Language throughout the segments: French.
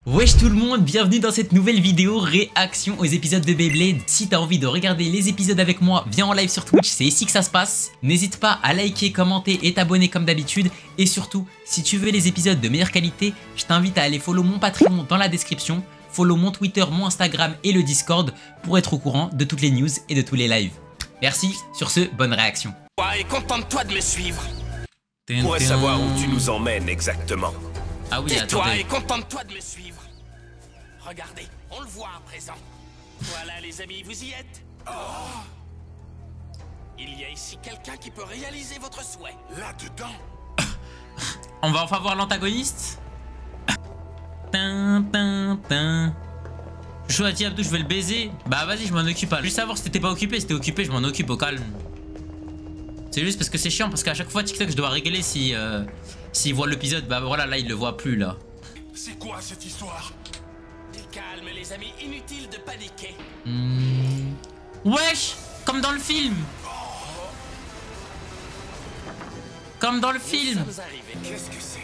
Wesh tout le monde, bienvenue dans cette nouvelle vidéo réaction aux épisodes de Beyblade. Si t'as envie de regarder les épisodes avec moi, viens en live sur Twitch, c'est ici que ça se passe. N'hésite pas à liker, commenter et t'abonner comme d'habitude. Et surtout, si tu veux les épisodes de meilleure qualité, je t'invite à aller follow mon Patreon dans la description, follow mon Twitter, mon Instagram et le Discord pour être au courant de toutes les news et de tous les lives. Merci, sur ce, bonne réaction. Et contente-toi de me suivre. On pourrait savoir où tu nous emmènes exactement. Ah oui, Tais-toi attendez. et contente-toi de me suivre. Regardez, on le voit à présent. Voilà les amis, vous y êtes. Il y a ici quelqu'un qui peut réaliser votre souhait. Là-dedans. On va enfin voir l'antagoniste. Je choisis Abdou, je vais le baiser. Bah vas-y, je m'en occupe. Juste savoir si t'étais pas occupé, si t'es occupé, je m'en occupe au calme. C'est juste parce que c'est chiant, parce qu'à chaque fois TikTok je dois régler si s'il voit l'épisode. Bah voilà, là il le voit plus là. C'est quoi cette histoire? Du calme les amis, inutile de paniquer. Wesh, comme dans le film. Comme dans le film. Nous sommes arrivés. Qu'est-ce que c'est?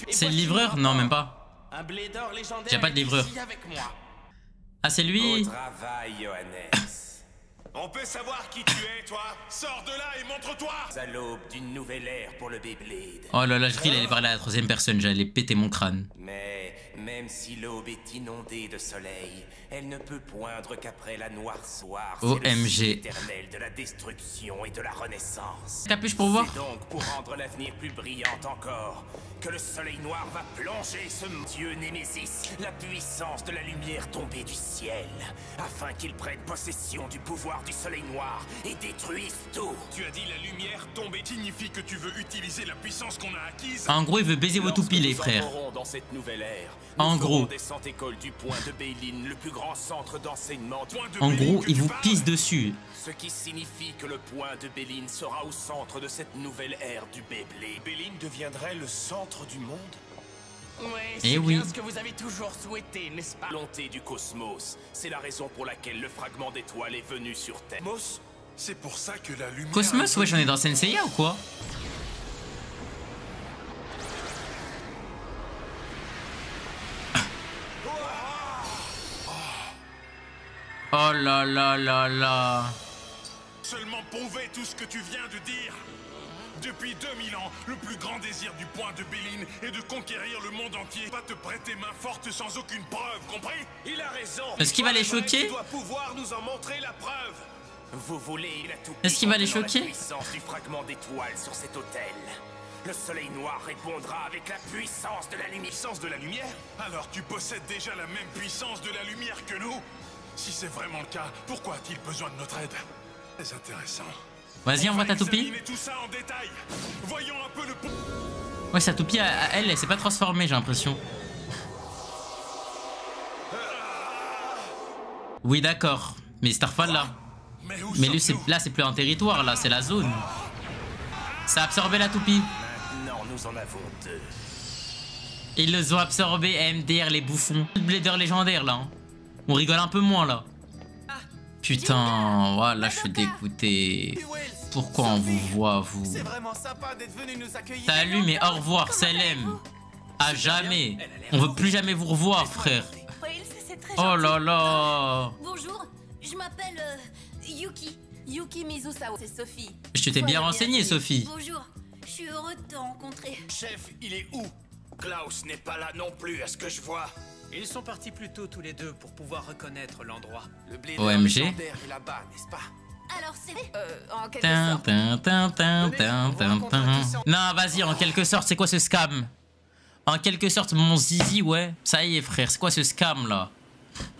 C'est le livreur? Non, même pas. Un blédor légendaire. J'ai pas de livreur. ici avec moi. Ah, c'est lui. Travail, Johannes. On peut savoir qui tu es, toi? Sors de là et montre-toi! À l'aube d'une nouvelle ère pour le Beyblade. Oh là là, je ris, il allait parler à la troisième personne, j'allais péter mon crâne. Mais même si l'aube est inondée de soleil, elle ne peut poindre qu'après la noirceur. OMG. C'est le cycle éternel de la destruction et de la renaissance. Capuche pour voir. C'est donc pour rendre l'avenir plus brillant encore que le soleil noir va plonger ce dieu Némésis, la puissance de la lumière tombée du ciel, afin qu'il prenne possession du pouvoir du soleil noir et détruise tout. Tu as dit la lumière tombée signifie que tu veux utiliser la puissance qu'on a acquise? En gros, il veut baiser vos toupies, les frères. Dans cette nouvelle ère, En gros. des cent écoles du point de Beilin, le plus grand centre d'enseignement. En gros, il vous pisse dessus. Ce qui signifie que le point de Beilin sera au centre de cette nouvelle ère du Beyblade. Béline deviendrait le centre du monde? Ouais, Eh c'est oui. bien ce que vous avez toujours souhaité, n'est-ce pas? Volonté du cosmos, c'est la raison pour laquelle le fragment d'étoile est venu sur Terre. Mos, c'est pour ça que la lumière... Cosmos, ouais, j'en ai dans Senseiya ou quoi? Oh là là là là. Seulement prouver tout ce que tu viens de dire. Depuis 2000 ans, le plus grand désir du point de Béline est de conquérir le monde entier. Pas te prêter main forte sans aucune preuve, compris? Il a raison. Est-ce qu'il va les choquer? Tu dois pouvoir nous en montrer la preuve. Vous voulez la tout. Est-ce qu'il va les choquer? La puissance du fragment d'étoile sur cet autel. Le soleil noir répondra avec la puissance de la lumière. Puissance de la lumière? Alors tu possèdes déjà la même puissance de la lumière que nous? Si c'est vraiment le cas, pourquoi a-t-il besoin de notre aide? C'est intéressant. Vas-y, envoie ta toupie. Examiner tout ça en détail. Voyons un peu le... Ouais, sa toupie, elle s'est pas transformée, j'ai l'impression. Oui, d'accord. Mais Starfall, là. Mais lui, là, c'est plus un territoire, là, c'est la zone. Ça a absorbé la toupie. Maintenant, nous en avons deux. Ils les ont absorbés, MDR, les bouffons. Le blader légendaire, là. Hein. On rigole un peu moins, là. Putain, voilà, je suis dégoûté. Pourquoi on vous voit, vous? C'est vraiment sympa d'être venu nous accueillir. Salut, mais au revoir, Salem. À jamais. On veut plus jamais vous revoir, frère. C'est très Oh gentil. là là. Bonjour, je m'appelle Yuki. Yuki Mizusawa, c'est Sophie. Je t'ai bien Sois la renseigné, bienvenue. Sophie. Bonjour, je suis heureux de te rencontrer. Chef, il est où? Klaus n'est pas là non plus, à ce que je vois. Ils sont partis plus tôt tous les deux pour pouvoir reconnaître l'endroit. Le blédard OMG. légendaire est là-bas, n'est-ce pas? Alors c'est... en quelque Tin, sorte. tin, tin, tin, tin, tin, tin. Non, vas-y, en quelque sorte, c'est quoi ce scam? En quelque sorte, mon zizi, ouais. Ça y est, frère, c'est quoi ce scam, là?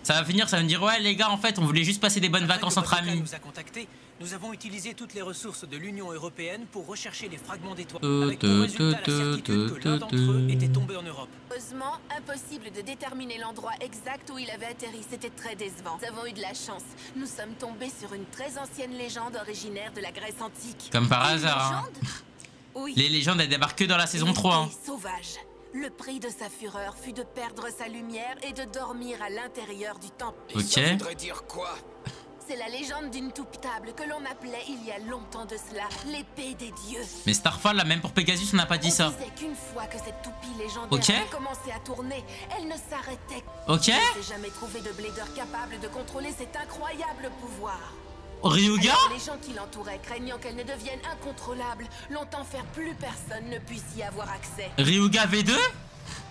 Ça va finir, ça va me dire, ouais, les gars, en fait, on voulait juste passer des bonnes vacances entre Après que amis. nous a contactés, nous avons utilisé toutes les ressources de l'Union européenne pour rechercher les fragments d'étoiles. Avec pour résultat la certitude que l'un d'entre eux était tombé en Europe. Heureusement, impossible de déterminer l'endroit exact où il avait atterri. C'était très décevant. Nous avons eu de la chance. Nous sommes tombés sur une très ancienne légende originaire de la Grèce antique. Comme par Une hasard, hein. légende? Oui. Les légendes, elles débarquent que dans la saison 3. Hein. Sauvage. Le prix de sa fureur fut de perdre sa lumière et de dormir à l'intérieur du temple. Ok. Ça voudrait dire quoi? C'est la légende d'une toupe table que l'on appelait il y a longtemps de cela l'épée des dieux. Mais Starfall, là, même pour Pegasus, on n'a pas dit ça. On disait qu'une fois que cette toupie légendaire Ok. avait commencé à tourner, elle ne s'arrêtait. Ok. On ne s'est jamais trouvé de blader capable de contrôler cet incroyable pouvoir. Ryuga? Alors, les gens qui l'entouraient, craignant qu'elle ne devienne incontrôlable, l'ont enfer plus personne ne puisse y avoir accès. Ryuga V2?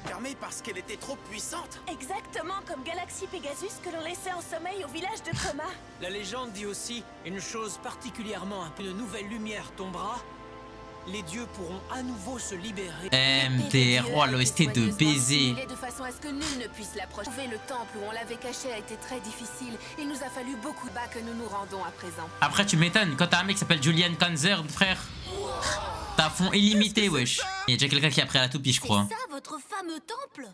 Fermée parce qu'elle était trop puissante. Exactement comme Galaxy Pegasus que l'on laissait en sommeil au village de Coma. La légende dit aussi une chose particulièrement un peu de nouvelle lumière tombera. Les dieux pourront à nouveau se libérer. MDR, oh l'OST de baiser. De façon à ce que nul ne puisse l'approcher. Trouver le temple où on l'avait caché a été très difficile. Il nous a fallu beaucoup de bas que nous nous rendons à présent. Après, tu m'étonnes, quand t'as un mec qui s'appelle Julian Kanzer, frère. T'as fond illimité, wesh. Il y a déjà quelqu'un qui a pris à la toupie, je crois. C'est ça votre fameux temple?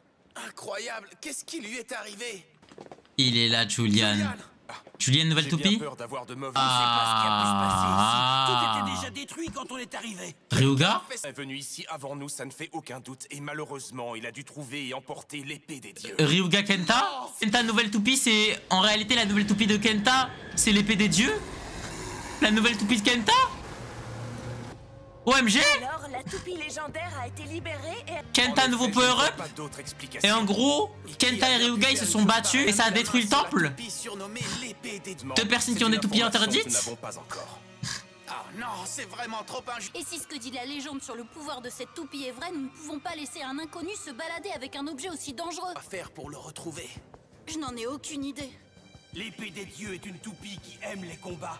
Incroyable. Qu'est-ce qui lui est arrivé? Il est là, Julian. Julian, nouvelle J'ai toupie? bien peur d'avoir de mauvaises. Tout Ah. était déjà détruit quand on est arrivé. Ryuga? Est venu ici avant nous, ça ne fait aucun doute. Et malheureusement, il a dû trouver et emporter l'épée des dieux. Ryuga Kenta? Kenta, nouvelle toupie, c'est. En réalité, la nouvelle toupie de Kenta, c'est l'épée des dieux? La nouvelle toupie de Kenta? OMG? Alors, la toupie légendaire a été libérée et... Kenta, nouveau power-up? Pas d'autre explication. Et en gros, Kenta et Ryuga, ils se sont battus et ça a détruit le temple? Deux personnes qui ont des toupies interdites? Nous n'avons pas encore. Ah non, c'est vraiment trop injuste. Et si ce que dit la légende sur le pouvoir de cette toupie est vrai, nous ne pouvons pas laisser un inconnu se balader avec un objet aussi dangereux. À faire pour le retrouver. Je n'en ai aucune idée. L'épée des dieux est une toupie qui aime les combats.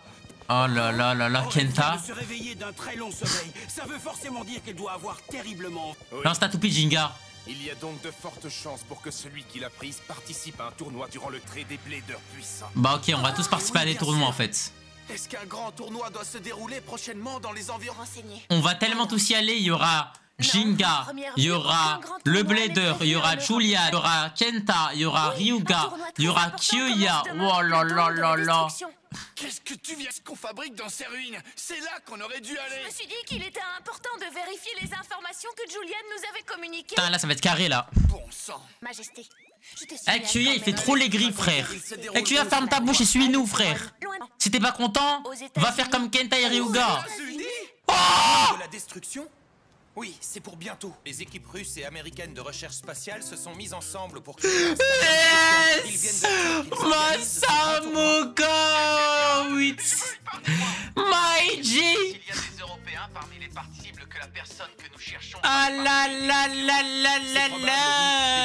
Oh là là là là, Kenta. Elle se réveiller d'un très long sommeil. Ça veut forcément dire qu'elle doit avoir terriblement. Lance ta toupie, Jinga. Il y a donc de fortes chances pour que celui qui l'a prise participe à un tournoi durant le trait des bladers puissants. Bah ok, on va tous participer à des tournois en fait. Est-ce qu'un grand tournoi doit se dérouler prochainement dans les environs? Renseigné. On va tellement tous y aller, il y aura Jinga, il y aura le Blader, il y aura Julian, il y aura Kenta, il y aura Ryuga, il y aura Kyoya. Oh là là là là. Qu'est-ce que tu viens qu'on fabrique dans ces ruines? C'est là qu'on aurait dû aller. Je me suis dit qu'il était important de vérifier les informations que Julian nous avait communiquées. Putain, là ça va être carré là. Bon sang. Majesté, je te Eh Kyoya, il fait trop les gris, frère. Eh Kyoya, ferme ta bouche et suis-nous, frère. Si t'es pas content, va faire comme Kenta et Ryuga. De la destruction? Oui, c'est pour bientôt. Les équipes russes et américaines de recherche spatiale se sont mises ensemble pour créer un stade. Ils viennent de dire qu'ils organisent un tournoi. Masamuko, oui. Maiji. Il y a des Européens parmi les parties cibles que la personne que nous cherchons. Ah là là là là là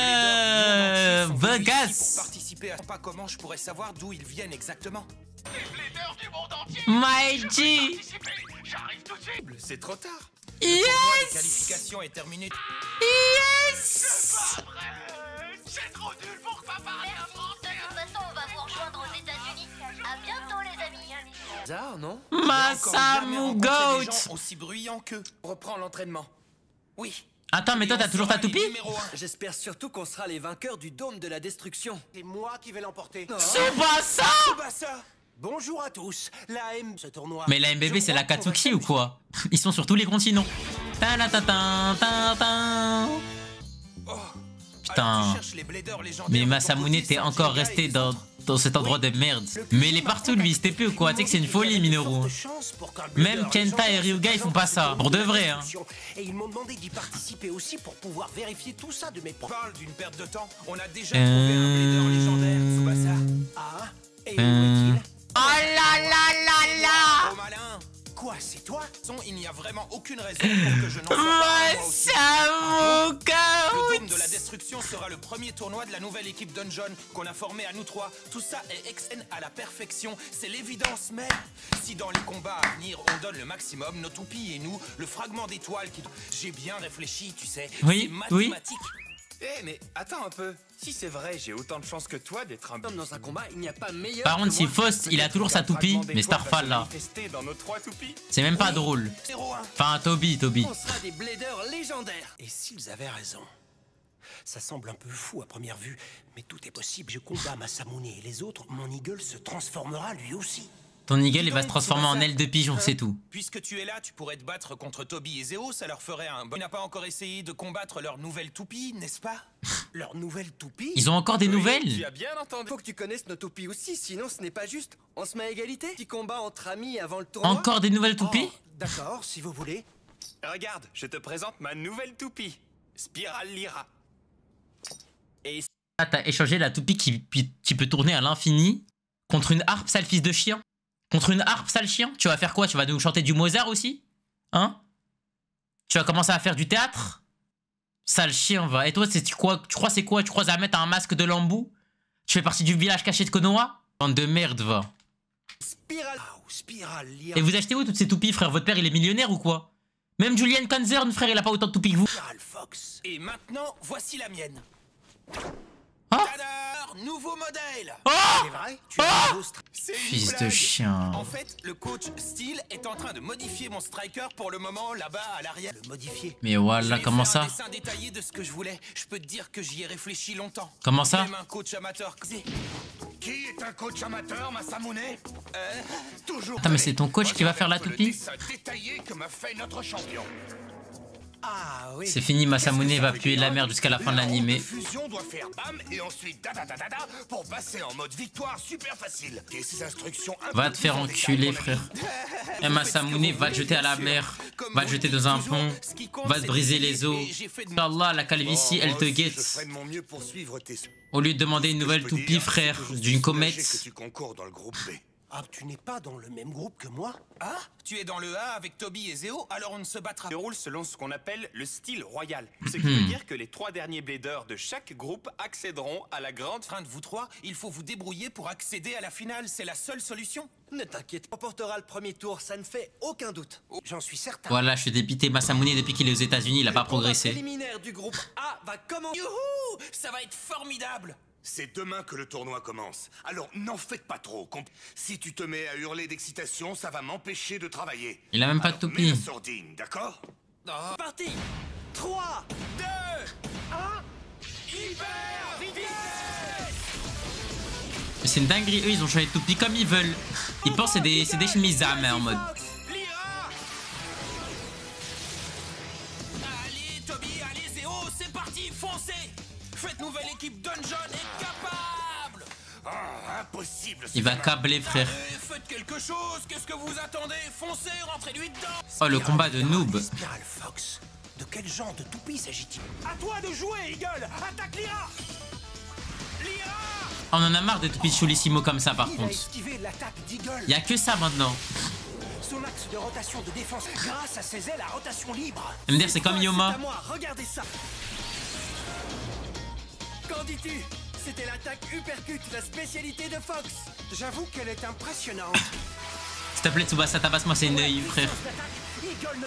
là. Pour Vegas. participer à pas comment je pourrais savoir d'où ils viennent exactement. Les bladers du monde entier. Maiji. J'arrive tout de suite. C'est trop tard. La Yes. qualification est terminée. Yes. C'est trop nul pour que papa ait inventé. De toute façon, on va vous rejoindre aux États-Unis. À bientôt, les amis. Bizarre, non? Masamugoat. Aussi bruyants qu'eux. Reprends l'entraînement. Oui. Attends, mais toi t'as toujours ta toupie? J'espère surtout qu'on sera les vainqueurs du dôme de la destruction. C'est moi qui vais l'emporter. Tsubasa. Tsubasa. Bonjour à tous. La M ce tournoi. Mais la MBB c'est la Katsuki ou quoi? Ils sont sur tous les continents. Putain. Mais Masamune t'es encore resté dans cet endroit de merde. Mais il est partout lui, c'était peu ou quoi? Tu sais que c'est une folie Minoru. Même Kenta et Ryuga ils font pas ça. Pour de vrai hein. Et ils m'ont demandé d'y participer aussi pour pouvoir vérifier tout ça de mes propres. Parle d'une perte de temps. On a déjà trouvé un blader légendaire, Tsubasa. Ah. Et où est-il? Oh là là là là. Oh malin. Quoi, c'est toi? Il n'y a vraiment aucune raison pour que je n'en sois pas moi aussi. Le dôme de la destruction sera le premier tournoi de la nouvelle équipe Dungeon qu'on a formée à nous trois. Tout ça est XN à la perfection, c'est l'évidence même. Si dans les combats à venir on donne le maximum, nos toupies et nous, le fragment d'étoile qui... J'ai bien réfléchi, tu sais, Oui, c'est oui. mathématique. Eh mais attends un peu, si c'est vrai, j'ai autant de chance que toi d'être un... Comme dans un combat, il n'y a pas meilleur. Par contre si Faust il a toujours sa toupie, mais Starfall là, Dans nos trois toupies. c'est même pas drôle. 0-1. Enfin Toby. On sera des bladers légendaires. Et s'ils avaient raison? Ça semble un peu fou à première vue, mais tout est possible. Je combats Masamune et les autres, mon Eagle se transformera lui aussi. Ton Eagle, il va se transformer en aile de pigeon, c'est tout. Puisque tu es là, tu pourrais te battre contre Toby et Zéo, ça leur ferait un bon... Tu n'as pas encore essayé de combattre leur nouvelle toupie, n'est-ce pas? Leur nouvelle toupie? Ils ont encore des Tu nouvelles? as bien entendu. Faut que tu connaisses nos toupies aussi, sinon ce n'est pas juste. On se met à égalité? Petit combat entre amis avant le tournoi? Encore des nouvelles toupies? Oh, d'accord, si vous voulez. Regarde, je te présente ma nouvelle toupie, Spiral Lyra. Et Ah, t'as échangé la toupie qui peut tourner à l'infini contre une harpe sale fils de chien? Contre une harpe sale chien? Tu vas faire quoi? Tu vas nous chanter du Mozart aussi? Hein? Tu vas commencer à faire du théâtre? Sale chien, va. Et toi, tu crois c'est quoi? Tu crois à mettre un masque de Lambou? Tu fais partie du village caché de Konoha? Bande de merde, va. Spiral Lyra. Et vous achetez où toutes ces toupies, frère? Votre père, il est millionnaire ou quoi? Même Julian Concern, frère, il a pas autant de toupies que vous. Spiral Fox. Et maintenant, voici la mienne. Ah. Tadar, nouveau modèle. Oh! C'est vrai? Tu as un beau C'est une Fils de blague. chien. En fait, le coach Steel est en train de modifier mon striker pour le moment là-bas à l'arrière. Le modifié. Mais voilà, Je vais comment faire ça? un dessin détaillé de ce que je voulais. Je peux te dire que j'y ai réfléchi longtemps. Comment ça? Même un coach amateur. Qui est un coach amateur, Masamune? Toujours. Attends, mais c'est ton coach qui va faire la toupie? Le dessin détaillé que m'a fait notre champion. Ah oui. C'est fini, Masamune va puer de la merde jusqu'à la fin de l'animé. Fusion doit faire bam et ensuite da da da da da pour passer en mode victoire super facile. Et ces instructions. Va te faire enculer, frère. Et Masamune va te jeter à la mer, va te jeter dans un pont, va te briser les os. Inch'Allah, la calvitie, elle te Je guette. ferai de mon mieux pour suivre tes. Au lieu de demander une nouvelle toupie, frère, d'une Que comète. tu concours dans le groupe B. Ah, tu n'es pas dans le même groupe que moi? Ah, tu es dans le A avec Toby et Zéo, alors on ne se battra pas. Déroule selon ce qu'on appelle le style royal. Ce qui veut dire que les 3 derniers bladers de chaque groupe accéderont à la grande fin de vous 3. Il faut vous débrouiller pour accéder à la finale, c'est la seule solution. Ne t'inquiète pas, on portera le premier tour, ça ne fait aucun doute. J'en suis certain. Voilà, je suis dépité. Masamune, depuis qu'il est aux États-Unis, il a pas Le combat progressé. préliminaire du groupe A va commencer. Youhou, ça va être formidable. C'est demain que le tournoi commence. Alors n'en faites pas trop. Si tu te mets à hurler d'excitation, ça va m'empêcher de travailler. Il a même pas de Alors, mets toupie. la sourdine, d'accord? Parti 3, 2, 1. hyper vitesse. Mais c'est une dinguerie, eux, ils ont changé de toupie comme ils veulent. Ils pensent que c'est des chemises à main en mode. Lyra. Allez Toby, allez Zéo, c'est parti, foncez. Cette nouvelle équipe Dungeon est capable. Impossible. Il va câbler, frère. Allez, faites quelque chose, qu'est-ce que vous attendez? Foncez, rentrez-lui dedans. Oh, le combat de noob. Spiral Fox. De quel genre de toupie s'agit-il? À toi de jouer, Eagle. Attaque Lyra. Lyra. On en a marre de toupies Chulissimo comme ça, par Il a contre. esquivé l'attaque d'Eagle. Y a que ça maintenant. Son axe de rotation de défense grâce à ses ailes à rotation libre. MDR, c'est comme Yoma. C'est à moi, regardez ça. Qu'en dis-tu? C'était l'attaque uppercut, la spécialité de Fox. J'avoue qu'elle est impressionnante. S'il te plaît, Tsubasa, tabasse-moi ses neuils, frère. Eagle ne-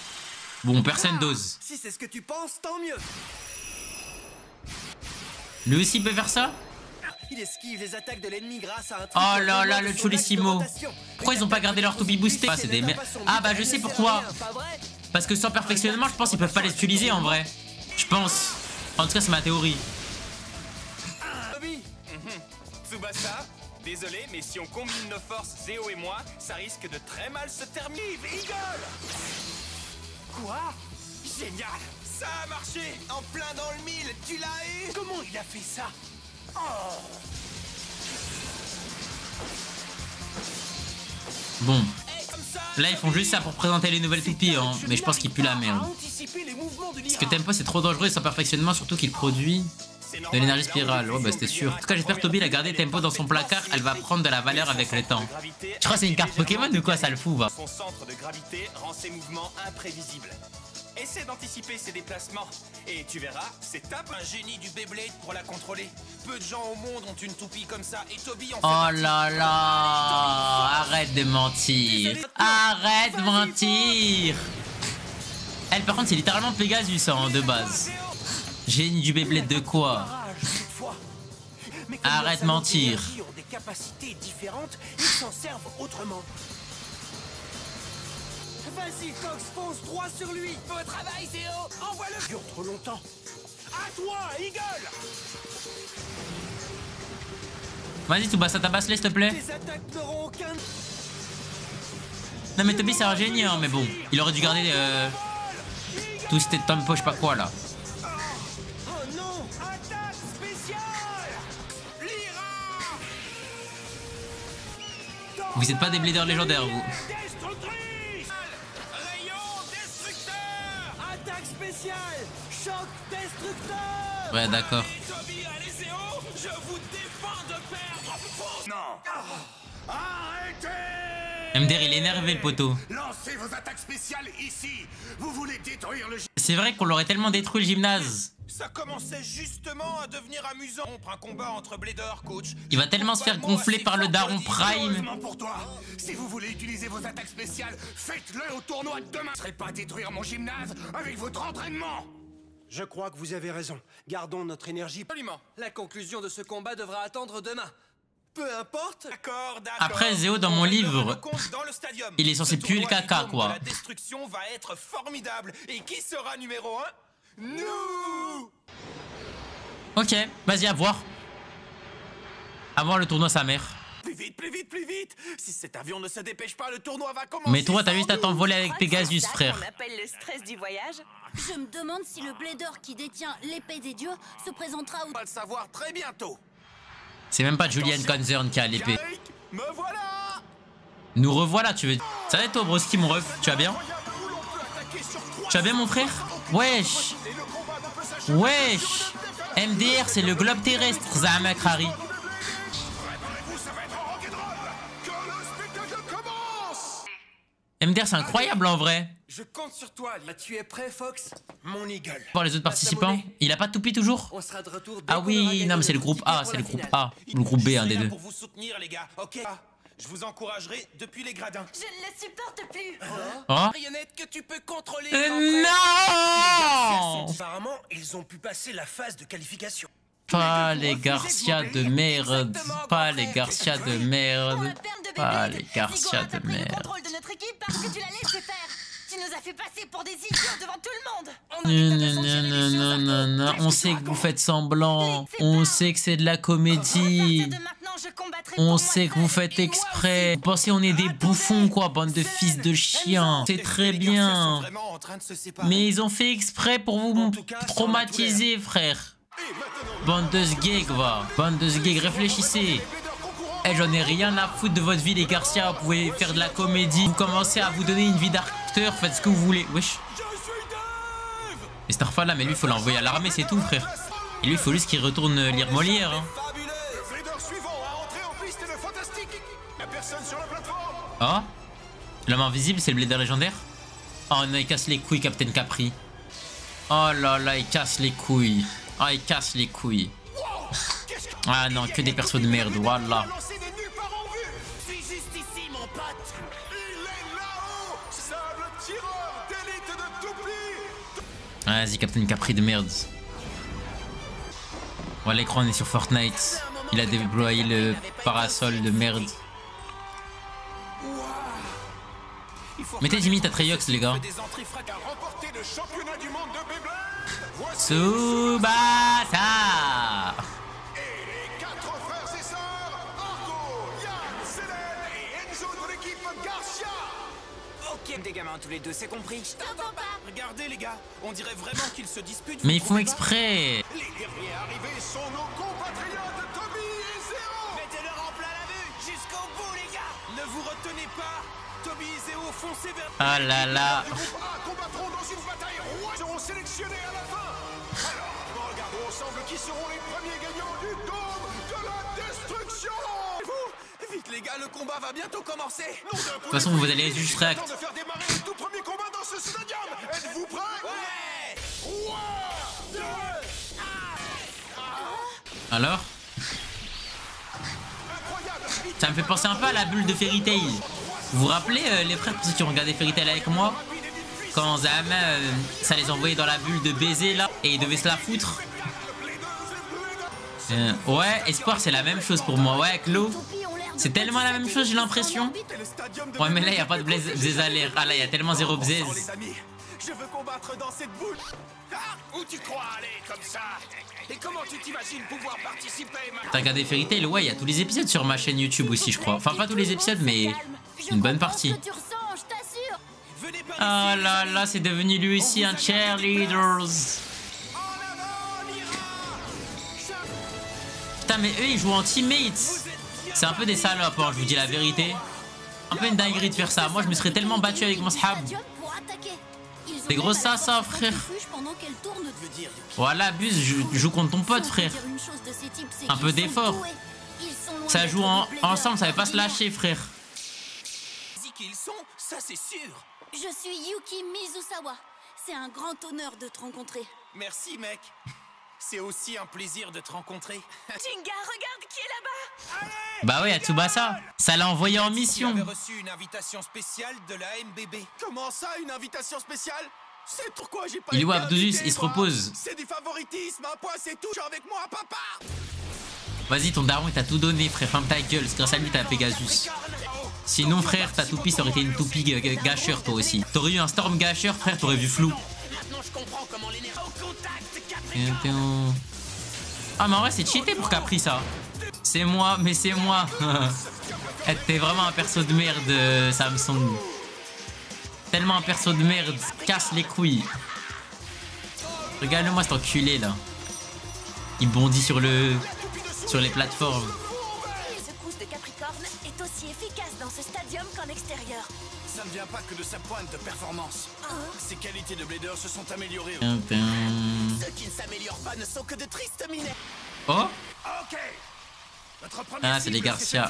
Bon, personne dose. Si c'est ce que tu penses, tant mieux. Lui aussi peut faire ça? Il esquive les attaques de l'ennemi grâce à un triple Oh là là, roulement de le son Chulissimo. axe de rotation. Pourquoi ils ont pas gardé leur toupie boostée? Ah, c'est des merdes. Ah bah je sais pourquoi. Parce que sans perfectionnement, je pense qu'ils peuvent pas les utiliser en vrai. Je pense. En tout cas, c'est ma théorie. Toby, Tsubasa, désolé, mais si on combine nos forces, Zéo et moi, ça risque de très mal se terminer. Eagle. quoi? Génial. Ça a marché. En plein dans le mille, tu l'as eu. Comment il a fait ça? Bon. Et comme ça, Là, ils font juste ça pour présenter les nouvelles toupies, hein. Mais je pense qu'ils puent la merde. Anticiper les mouvements de Ce que t'aimes pas, c'est trop dangereux et sans perfectionnement, surtout qu'il produit de l'énergie spirale. Ouais, bah c'était sûr. En tout cas, j'espère que Toby a gardé Tempo dans son placard. Elle va prendre de la valeur avec le temps. Tu crois que c'est une carte Pokémon ou quoi? Ça le fout, va. Son centre de gravité rend ses mouvements imprévisibles. Essaie d'anticiper ses déplacements. Et tu verras, c'est top. Un génie du Beyblade pour la contrôler. Peu de gens au monde ont une toupie comme ça. Et Toby en fait Oh partie. là là. Arrête de mentir. Arrête de mentir. Elle, par contre, c'est littéralement Pegasus, hein, de base. Génie du Beyblade de quoi? Arrête de mentir. Ils ont des capacités différentes, ils s'en servent autrement. Vas-y, Fox, fonce droit sur lui. Beau travail, Zéo. Envoie-le. Dure trop longtemps. À toi, Eagle. Vas-y, Tsubasa, tabasse-les, s'il te plaît. Les attaques n'auront aucun... Non mais Toby c'est un génie hein, mais bon, il aurait dû garder tout ce tempo je sais pas quoi là. Oh non! Attaque spéciale! Vous êtes pas des bladers légendaires vous. Destructrice! Rayon destructeur! Attaque spéciale! Choc destructeur! Ouais d'accord. Toby, allez Zéo, je vous défends de perdre. Non. Arrêtez! MDR il est énervé le poteau. Lancez vos attaques spéciales ici. Vous voulez détruire le... C'est vrai qu'on l'aurait tellement détruit le gymnase. Ça commençait justement à devenir amusant. On prend un combat entre Bladers, coach. Il va tellement se faire gonfler par le daron Prime. Heureusement pour toi. Si vous voulez utiliser vos attaques spéciales, faites-le au tournoi de demain. Ne serez pas détruire mon gymnase avec votre entraînement. Je crois que vous avez raison. Gardons notre énergie. Absolument. La conclusion de ce combat devra attendre demain. Peu importe. D'accord, d'accord. Après Zéo dans mon livre, dans le stadium. il est censé puer le caca quoi. La destruction va être formidable. Et qui sera numéro 1? Nous. Ok, vas-y à voir. À voir le tournoi sa mère. Plus vite, plus vite, plus vite. Si cet avion ne se dépêche pas, le tournoi va commencer. Mais toi t'as juste à sans t'envoler Tu avec crois que Pegasus c'est ça frère. qu'on appelle le stress du voyage? Je me demande si le blader qui détient l'épée des dieux se présentera nous. On va le savoir très bientôt. C'est même pas Julian Concern qui a l'épée. Jake, me voilà. Nous revoilà tu veux. Ça va être toi broski mon ref, tu vas bien? Tu vas bien mon frère? Wesh. Wesh. MDR c'est le globe terrestre Zahamak Harry. MDR c'est incroyable en vrai. Je compte sur toi. Tu es prêt, Fox? Mon eagle. Pour les autres participants, il a pas toupé toujours? On sera de retour. Ah oui, non mais c'est le groupe A, c'est le groupe A. Ou le groupe B, un des deux. Pour vous soutenir les gars, ok? Je vous encouragerai depuis les gradins. Je ne le supporte plus. Oh Marionnette que tu peux contrôler. non! Apparemment, ils ont pu passer la phase de qualification. Pas les Garcia de merde. Pas les Garcia de Pour merde. la peine de Pas Beyblade, les Garcia Ziggurat a de pris le merde. contrôle de notre équipe parce que tu l'as laissé faire. Tu nous as fait passer pour des idiots devant tout le monde. Non, on sait que vous faites semblant. On sait que c'est de la comédie. On sait que vous faites exprès. Vous pensez on est des bouffons quoi, bande de fils de chiens. C'est très bien. Mais ils ont fait exprès pour vous traumatiser frère. Bande de sgeeks va. Bande de sgeeks, réfléchissez. Eh j'en ai rien à foutre de votre vie les Garcia. Vous pouvez faire de la comédie. Vous commencez à vous donner une vie d'acteur. Faites ce que vous voulez. Wesh. Mais Starfall là, mais lui il faut l'envoyer à l'armée, c'est tout frère. Et lui il faut juste qu'il retourne lire Molière hein. Oh, l'homme invisible c'est le blader légendaire. Oh non il casse les couilles Captain Capri. Oh là là il casse les couilles. Ah il casse les couilles. Ah non que des persos de merde, voilà. Vas-y Captain Capri de merde. Voilà l'écran on est sur Fortnite. Il a déployé le parasol de merde. Mettez Jimmy Tatriox les gars. Tsubasa. Ok, des gamins tous les deux, c'est compris. Je t'entends pas. Regardez les gars, on dirait vraiment qu'ils se disputent. Mais ils font exprès. Les derniers arrivés sont nos compatriotes Toby et Zéo. Mettez-leur en plein la vue, jusqu'au bout les gars. Ne vous retenez pas. Toby et Zéo, foncez vers... Ah là là. Les groupes A combattront dans une bataille royale. Seront sélectionnés à la fin. Alors, regardons ensemble qui seront les premiers gagnants du dôme de la destruction. Vite les gars, le combat va bientôt commencer. De toute façon vous allez juste Temps réact. de faire démarrer le tout premier combat dans ce stadium. Êtes-vous prêts? Ouais. 3, 2, Alors ça me fait penser un peu à la bulle de Fairy Tail. Vous vous rappelez les frères, pour ceux qui ont regardé Fairy Tail avec moi, quand Zahama ça les envoyait dans la bulle de baiser là et ils devaient se la foutre. Ouais, Espoir c'est la même chose pour moi. Ouais avec l'eau c'est tellement la même chose j'ai l'impression. Ouais mais là il n'y a pas de Blaze à l'air. Ah là il y a tellement zéro Blaze. Les amis, je veux combattre dans cette boule. Ah, où tu crois aller comme ça? Et comment tu t'imagines pouvoir participer? T'as regardé Fairy Tail? Ouais il y a tous les épisodes sur ma chaîne YouTube aussi je crois. Enfin pas tous les épisodes mais une bonne partie. Tu ressens, je Ah là là, c'est devenu lui aussi un cheerleader. Putain, mais eux, ils jouent en teammates. C'est un peu des salopes, hein, je vous dis la vérité. Un peu une dinguerie de faire ça. Moi, je me serais tellement battu avec mon sahab. C'est gros ça, frère. Voilà, abuse, je joue contre ton pote, frère. Un peu d'effort. Ça joue ensemble, ça va pas se lâcher, frère. Qu'ils sont, ça c'est sûr. Je suis Yuki Mizusawa. C'est un grand honneur de te rencontrer. Merci, mec. C'est aussi un plaisir de te rencontrer. Jinga, regarde qui est là-bas. Bah ouais, à Tsubasa. Ça l'a envoyé en mission. Tu avais reçu une invitation spéciale de la MBB. Comment ça, une invitation spéciale? C'est pourquoi j'ai pas. Il est où été Abdouzus? invité, Il se moi. repose. C'est du favoritisme, un point, c'est tout. Avec moi, papa. Vas-y, ton daron, il t'a tout donné, frère. Ferme ta gueule. C'est grâce à lui, t'as Pegasus. Sinon, frère, ta toupie, ça aurait été une toupie gâcheur, toi aussi. T'aurais eu un storm gâcheur, frère, t'aurais vu flou. Maintenant, je comprends comment l'énergie au contact, Ah, mais en vrai, c'est cheaté pour Capri, ça. C'est moi, mais c'est moi. T'es vraiment un perso de merde, Samsung. Tellement un perso de merde. Casse les couilles. Regarde-le-moi, cet enculé, là. Il bondit sur les plateformes. Les secousses de Capricorne est aussi efficace dans ce stadium qu'en extérieur. Ça ne vient pas que de sa pointe de performance. Ses qualités de blader se sont améliorées. Ceux qui ne s'améliorent pas ne sont que de tristes minets. Oh, Ok. Notre ah, c'est les Garcia.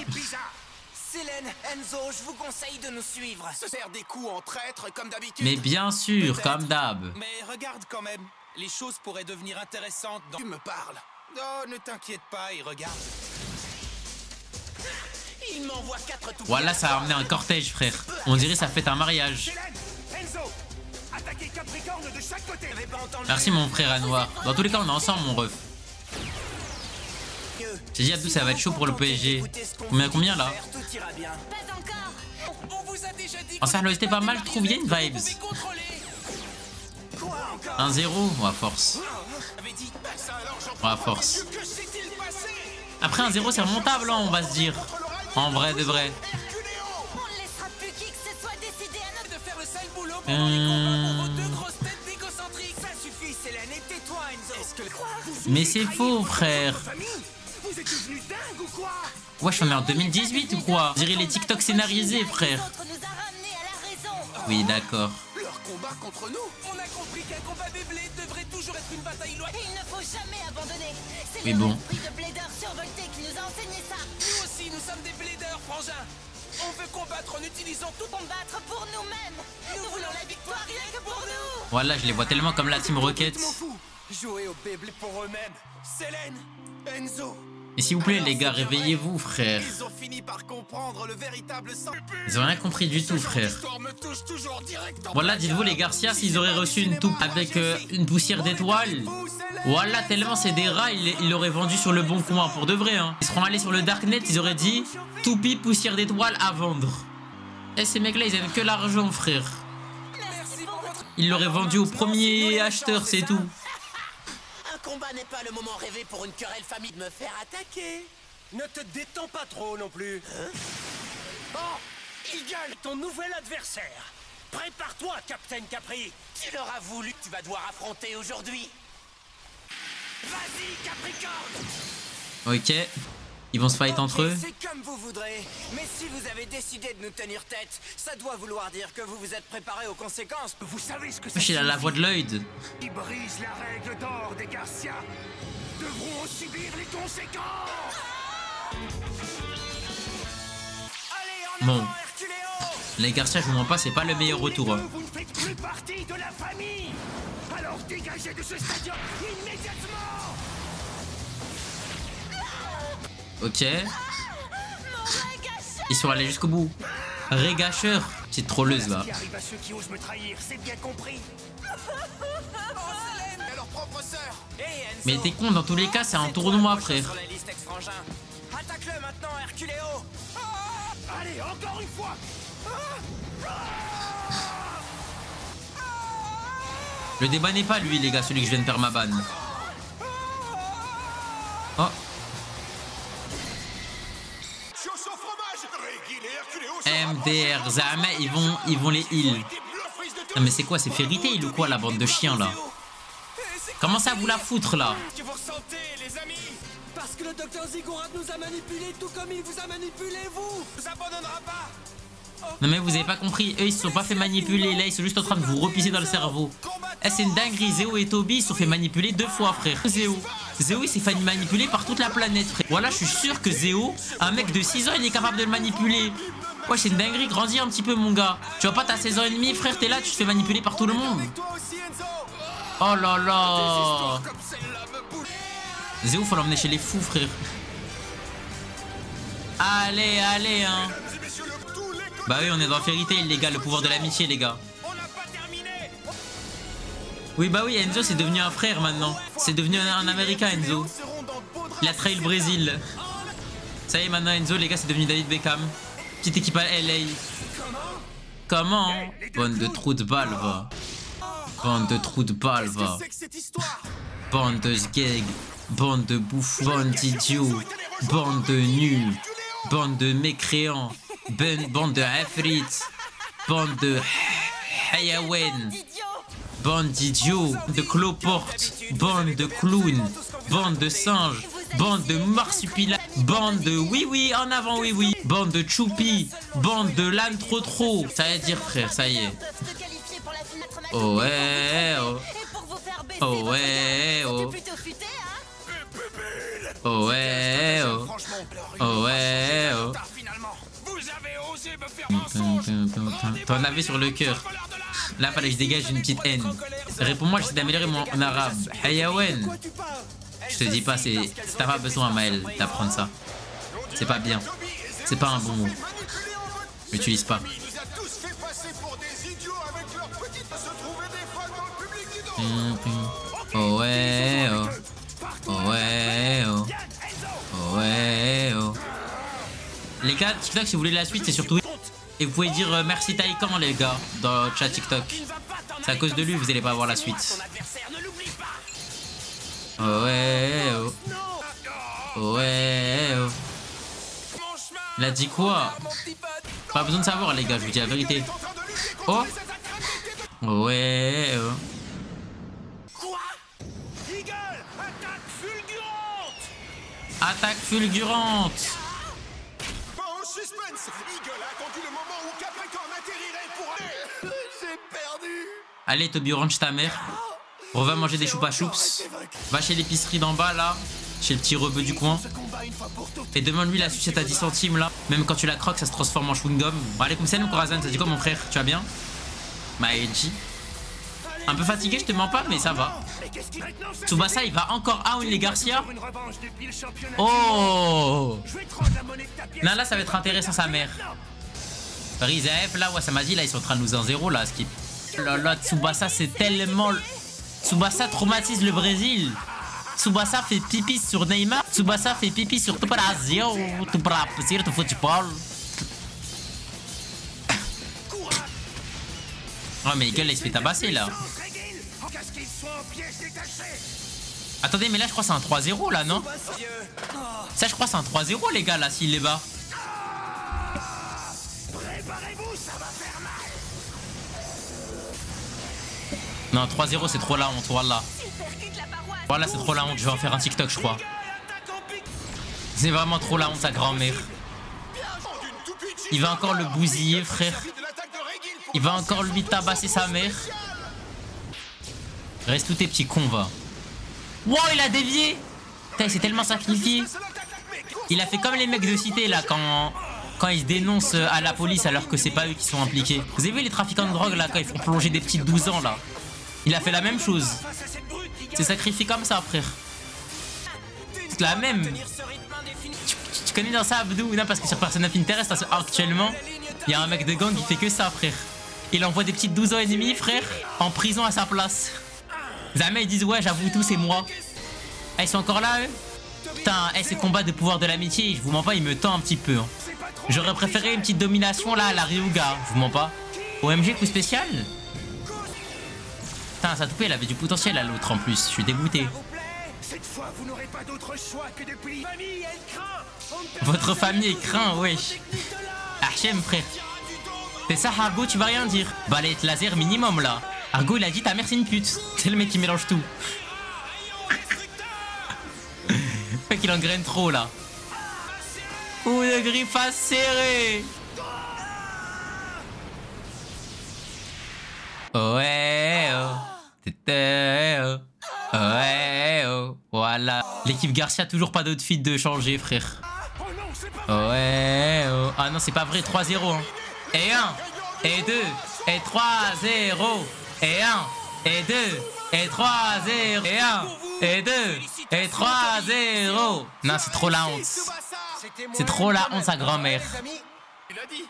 Célène, Enzo, je vous conseille de nous suivre. Se faire des coups en traître comme d'habitude. Mais bien sûr, comme d'hab. Mais regarde quand même, les choses pourraient devenir intéressantes dans... Tu me parles. Oh, ne t'inquiète pas et regarde. Il m'envoie 4 tout. Voilà, ça a amené un cortège, frère. On dirait ça fait un mariage. Enzo, attaquez Capricorne de chaque côté. Merci, mon frère à noir. Dans tous les cas, on est ensemble, mon ref. J'ai dit, Abdou, ça va être chaud pour le PSG. Combien là? Tout ira bien. Pas encore. On vous a déjà dit. En ça, c'était pas mal, je trouve. Il y a une vibes. 1-0, ou à force. Ou à force. Après 1-0, c'est remontable, hein, on va se dire. En vrai de vrai. On ne laissera plus qui que ce soit décider à notre... De faire le sale boulot pendant les combats pour vos deux grosses têtes d'égocentriques. Ça suffit, Célène, et tais-toi, Enzo. Est-ce que quoi? Mais c'est faux, frère. Vous êtes devenus dingues ou quoi? Wesh, on est en 2018 ou quoi? On dirait les TikTok scénarisés, frère. L'autre nous a ramenés à la raison. Oui, d'accord. Leur combat contre nous? On a compris qu'un combat Beyblade devrait toujours être une bataille loyale. Il ne faut jamais abandonner. C'est Oui, le bon. esprit de Blader survolté qui nous a enseigné ça. Nous aussi, nous sommes des bladers, frangin. On veut combattre en utilisant tout. Combattre pour nous-mêmes. Nous voulons la victoire rien que pour nous. Voilà, je les vois tellement comme la Team Rocket. Je m'en fous. Jouer au Beyblade pour eux-mêmes. Célène, Enzo. Et s'il vous plaît, les gars, réveillez-vous, frère. Ils ont fini par comprendre le véritable sens. Ils ont rien compris du tout, frère. L'histoire me touche toujours direct en Voilà, dites-vous, les Garcia, s'ils auraient reçu une toupe avec une poussière d'étoiles. Voilà, tellement c'est des rats, ils l'auraient vendu sur le bon coin, pour de vrai, hein. Ils seront allés sur le Darknet, ils auraient dit toupie, poussière d'étoiles à vendre. Et ces mecs-là, ils aiment que l'argent, frère. Ils l'auraient vendu au premier acheteur, c'est tout. Un combat n'est pas le moment rêvé pour une querelle famille de me faire attaquer. Ne te détends pas trop non plus. Oh, il gueule ton nouvel adversaire. Prépare-toi, Captain Capri. Tu l'auras voulu, tu vas devoir affronter aujourd'hui. Vas-y, Capricorne. Ok. Ils vont se fight entre eux. C'est comme vous voudrez. Mais si vous avez décidé de nous tenir tête, ça doit vouloir dire que vous vous êtes préparé aux conséquences. Vous savez ce que Wesh, il a la voix de Lloyd. Qui brise la règle d'or des Garcia devront subir les conséquences. Allez, en Bon. avant, Herculéo. Les Garcia, je vous mens pas, c'est pas le meilleur retour. Hein. Vous ne faites plus partie de la famille. Alors dégagez de ce stadium immédiatement. Ok. Ils sont allés jusqu'au bout. Régacheur. Petite trolleuse, là. Ce qui arrive à ceux qui osent me trahir, c'est bien compris. À leur propre sœur. Hey, Enzo. Mais t'es con, dans tous les cas, c'est un tournoi, frère. Sur la liste ex-frangin. Attaque-le maintenant, Herculéo. Allez, encore une fois. Le débat n'est pas lui, les gars, celui que je viens de faire ma banne. Oh. MDR, Zama, ils vont les heal. Non mais c'est quoi, c'est Fairy Tail ou quoi la bande de chiens là? Comment ça vous la foutre là? Que vous ressentez, les amis? Parce que le docteur Ziggurat nous a manipulés tout comme il vous a manipulé, vous. Vous abandonnera pas. Non mais vous avez pas compris, eux ils se sont pas fait manipuler, là ils sont juste en train de vous repisser dans le cerveau. Eh c'est une dinguerie, Zéo et Toby ils se sont fait manipuler 2 fois frère. Zéo il s'est fait manipuler par toute la planète frère. Voilà je suis sûr que Zéo, un mec de 6 ans il est capable de le manipuler. Ouais c'est une dinguerie, grandis un petit peu mon gars. Tu vois pas t'as 16 ans et demi frère, t'es là, tu te fais manipuler par tout le monde. Oh là là. Zéo faut l'emmener chez les fous frère. Allez hein. Bah oui on est dans Fairy Tail les gars, le pouvoir de l'amitié les gars. Oui bah oui Enzo c'est devenu un frère maintenant. C'est devenu un américain Enzo. Il a trahi le Brésil. Ça y est maintenant Enzo les gars c'est devenu David Beckham. Petite équipe à LA. Comment? Bande de trous de balles va. Bande de trous de balles va. Bande de sgeg. Bande de bouffons. Bande d'idiots. Bande de nuls. Bande de mécréants. Bande de Afrit. Bande de Hayawen. Bande d'idiots. De cloportes. Bande de clowns. Bande de singes. Bande de marsupilami. Bande de oui en avant oui. Bande de choupi. Bande de l'âne trop. Ça veut dire frère, ça y est. Oh ouais oh. Oh ouais oh. Oh ouais oh. Oh ouais oh. T'en avais sur le cœur. Là fallait que je dégage une petite haine. Réponds-moi, j'essaie d'améliorer mon arabe. Hayawen. Je te dis pas, t'as pas besoin Maël d'apprendre ça. C'est pas bien. C'est pas un bon mot. J'utilise pas. Oh ouais oh. Oh ouais oh. Oh ouais oh. Les gars, TikTok si vous voulez la suite c'est surtout. Et vous pouvez dire merci Taïkan les gars dans le chat TikTok. C'est à cause de lui vous allez pas avoir la suite. Oh ouais oh. Oh ouais oh. Il a dit quoi? Pas besoin de savoir les gars, je vous dis la vérité. Oh. Oh ouais oh. Attaque fulgurante. Allez Toby range ta mère. On va manger des choupa choups. Va chez l'épicerie d'en bas là. Chez le petit rebeu du coin. Et demande-lui la sucette à 10 centimes là. Même quand tu la croques ça se transforme en chewing-gum. Bon, allez comme ça Corazon, ça dit quoi mon frère? Tu vas bien? Maeji. Un peu fatigué je te mens pas mais ça va. Tsubasa il va encore out les Garcia. Oh. Non là ça va être intéressant sa mère. Rizef là ouais ça m'a dit là ils sont en train de nous 1-0 là skip. Là là Tsubasa c'est tellement. Tsubasa traumatise le Brésil. Tsubasa fait pipi sur Neymar. Tsubasa fait pipi sur tout Brasil. Tout Brasil, tout football. Oh mais Eagle il se fait tabasser là. Attendez mais là je crois que c'est un 3-0 là non? Ça je crois que c'est un 3-0 les gars là s'il les bat. Non 3-0 c'est trop la honte voilà. Voilà c'est trop la honte, je vais en faire un TikTok je crois. C'est vraiment trop la honte sa grand-mère. Il va encore le bousiller frère. Il va encore lui tabasser sa mère. Reste tous tes petits cons va. Wow il a dévié. Putain il s'est tellement sacrifié. Il a fait comme les mecs de cité là quand ils se dénoncent à la police alors que c'est pas eux qui sont impliqués. Vous avez vu les trafiquants de drogue là quand ils font plonger des petits 12 ans là? Il a fait la même chose. C'est sacrifié comme ça frère. C'est la même. Tu connais dans ça Abdou? Non parce que sur Persona Pinterest actuellement il y a un mec de gang qui fait que ça frère. Il envoie des petites 12 ans et demi frère en prison à sa place. Jamais ils disent ouais j'avoue tout c'est moi. Ah, ils sont encore là eux? Putain ces combats de pouvoir de l'amitié je vous mens pas il me tend un petit peu hein. J'aurais préféré une petite domination là à la Ryuga. Je vous mens pas. OMG coup spécial. Putain sa toupée elle avait du potentiel à l'autre en plus. Je suis dégoûté. Votre famille est craint wesh. Hachem frère. C'est ça, Argo, tu vas rien dire. Balayette laser minimum là. Argo, il a dit ta mère c'est une pute. C'est le mec qui mélange tout. Le mec il engraine trop là. Ouh, le griffe serré. Ouais, oh. Ouais, oh. Voilà. L'équipe Garcia, toujours pas d'outfit de changer, frère. Ouais, oh. Ah non, c'est pas vrai, 3-0. Hein. Et 1, et 2, et 3-0. Et 1, et 2, et 3-0. Et 1, et 2, et 3-0. Non, c'est trop la honte. C'est trop la honte, sa grand-mère.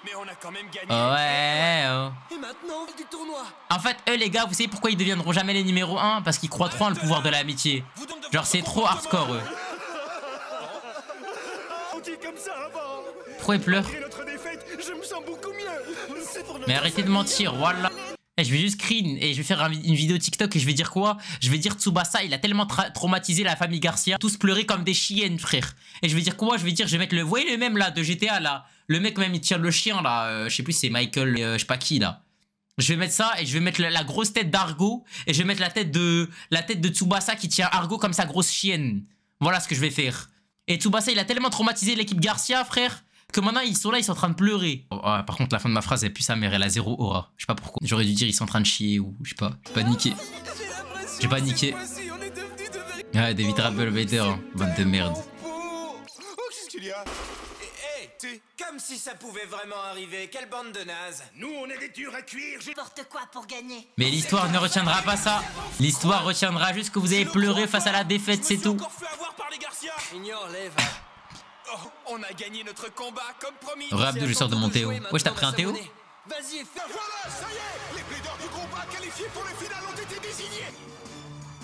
Mais on a quand même gagné. Ouais, oh. Et maintenant, du tournoi. En fait, eux les gars, vous savez pourquoi ils deviendront jamais les numéros 1? Parce qu'ils croient trop en le pouvoir de l'amitié. Genre c'est trop hardcore eux. Pourquoi ils pleurent? Mais arrêtez de mentir, voilà. Et je vais juste screen et je vais faire une vidéo TikTok et je vais dire quoi? Je vais dire Tsubasa, il a tellement traumatisé la famille Garcia. Tous pleurer comme des chiennes, frère. Et je vais dire quoi? Je vais dire, je vais mettre le... Vous voyez le même là, de GTA là? Le mec même, il tire le chien là. Je sais plus, c'est Michael, je sais pas qui là. Je vais mettre ça et je vais mettre la grosse tête d'Argo. Et je vais mettre la tête de Tsubasa qui tient Argo comme sa grosse chienne. Voilà ce que je vais faire. Et Tsubasa, il a tellement traumatisé l'équipe Garcia, frère, que maintenant ils sont là, ils sont en train de pleurer. Oh, par contre, la fin de ma phrase, elle pue sa mère, elle a 0 aura. Je sais pas pourquoi. J'aurais dû dire ils sont en train de chier ou je sais pas. J'ai pas niqué. J'ai pas niqué. Ouais, David Rappel Vader, hein. Bande de merde. Qu'est-ce qu'il y a? Comme si ça pouvait vraiment arriver. Quelle bande de nazes. Nous, on est des durs à cuire. N'importe quoi pour gagner. Mais l'histoire ne retiendra pas ça. L'histoire retiendra juste que vous avez pleuré face à la défaite, c'est tout. Ignore-les, va. Oh, on a gagné notre combat comme promis. Abdou, je sors de mon Théo. Ouais, je t'ai pris un Théo. Vas-y, fais. Voilà, ça y est. Les plaideurs du combat qualifiés pour les finales ont été désignés.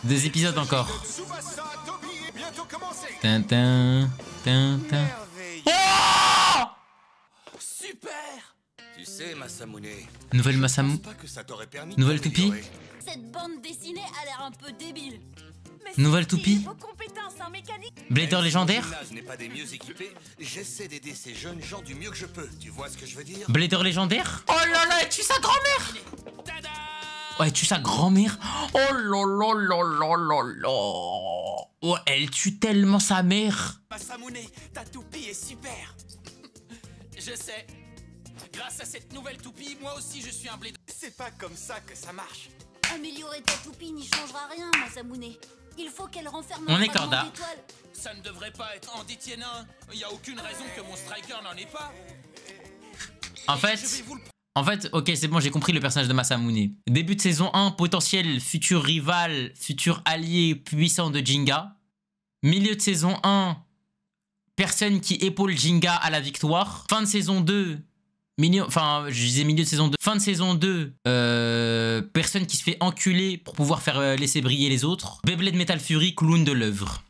2 épisodes encore. Tsubasa, Tobi est bientôt commencé. Tintin, tintin. Oh! Super. Tu sais, Masamune, Nouvelle Masamune. pas que ça t'aurait permis. Nouvelle de toupie. t'améliorer. Cette bande dessinée a l'air un peu débile. Nouvelle toupie. Vos compétences en mécanique. Blader Même si légendaire. le gymnase n'est pas des mieux équipés, j'essaie d'aider ces jeunes gens du mieux que je peux. Tu vois ce que je veux dire? Blader légendaire. Oh là là, elle tue sa grand-mère. Oh, elle tue sa grand-mère. Oh là là là là là là. Oh, elle tue tellement sa mère. Masamune, ta toupie est super. Je sais. Grâce à cette nouvelle toupie, moi aussi je suis un blé. C'est pas comme ça que ça marche. Améliorer ta toupie n'y changera rien, Masamune. Il faut qu'elle renferme On un est fragment corda. d'étoile. Ça ne devrait pas être Andy Tienin. Il y a aucune raison que mon striker n'en ait pas. En fait, ok, c'est bon, j'ai compris le personnage de Masamune. Début de saison 1, potentiel futur rival, futur allié puissant de Jinga. Milieu de saison 1, personne qui épaule Jinga à la victoire. Fin de saison 2, enfin, je disais milieu de saison 2. Fin de saison 2, personne qui se fait enculer pour pouvoir faire laisser briller les autres. Beyblade Metal Fury, clown de l'œuvre.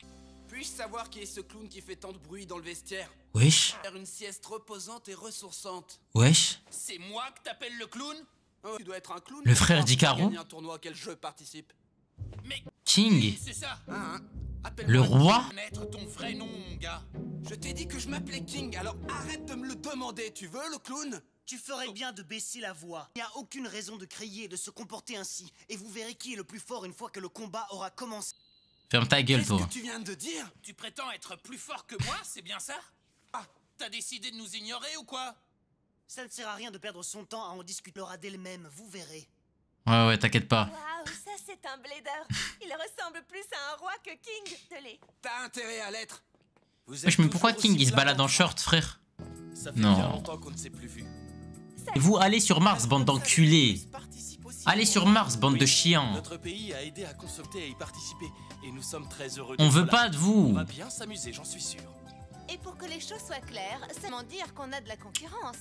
Puis-je savoir qui est ce clown qui fait tant de bruit dans le vestiaire? Wesh, Faire une sieste reposante et ressourçante. wesh. C'est moi que t'appelles le clown? Oh, tu dois être un clown. Le pour frère pouvoir d'Icaro? gagner un tournoi auquel je participe. Mais King, c'est ça. le roi. Connaître ton vrai nom, mon gars. Je t'ai dit que je m'appelais King, alors arrête de me le demander. Tu veux le clown? Tu ferais bien de baisser la voix. Il n'y a aucune raison de crier et de se comporter ainsi. Et vous verrez qui est le plus fort une fois que le combat aura commencé. Ferme ta gueule, Qu'est-ce toi. que tu viens de dire? Tu prétends être plus fort que moi, c'est bien ça? Ah, t'as décidé de nous ignorer ou quoi? Ça ne sert à rien de perdre son temps à en discuter. Elle aura d'elle-même, vous verrez. Ouais, ouais, t'inquiète pas. Waouh, ça c'est un blader. Il ressemble plus à un roi que King de l'est. T'as intérêt à l'être. Wesh, mais pourquoi King il se balade en short, frère? Ça fait Non. bien longtemps qu'on ne s'est plus vu. Et vous, allez sur Mars, bande d'enculés. Allez sur Mars, bande de chiens. Notre pays a aidé à consulter et y participer, et nous sommes très heureux. On veut pas de On vous. va bien s'amuser, j'en suis sûr. Et pour que les choses soient claires, c'est vraiment dire qu'on a de la concurrence.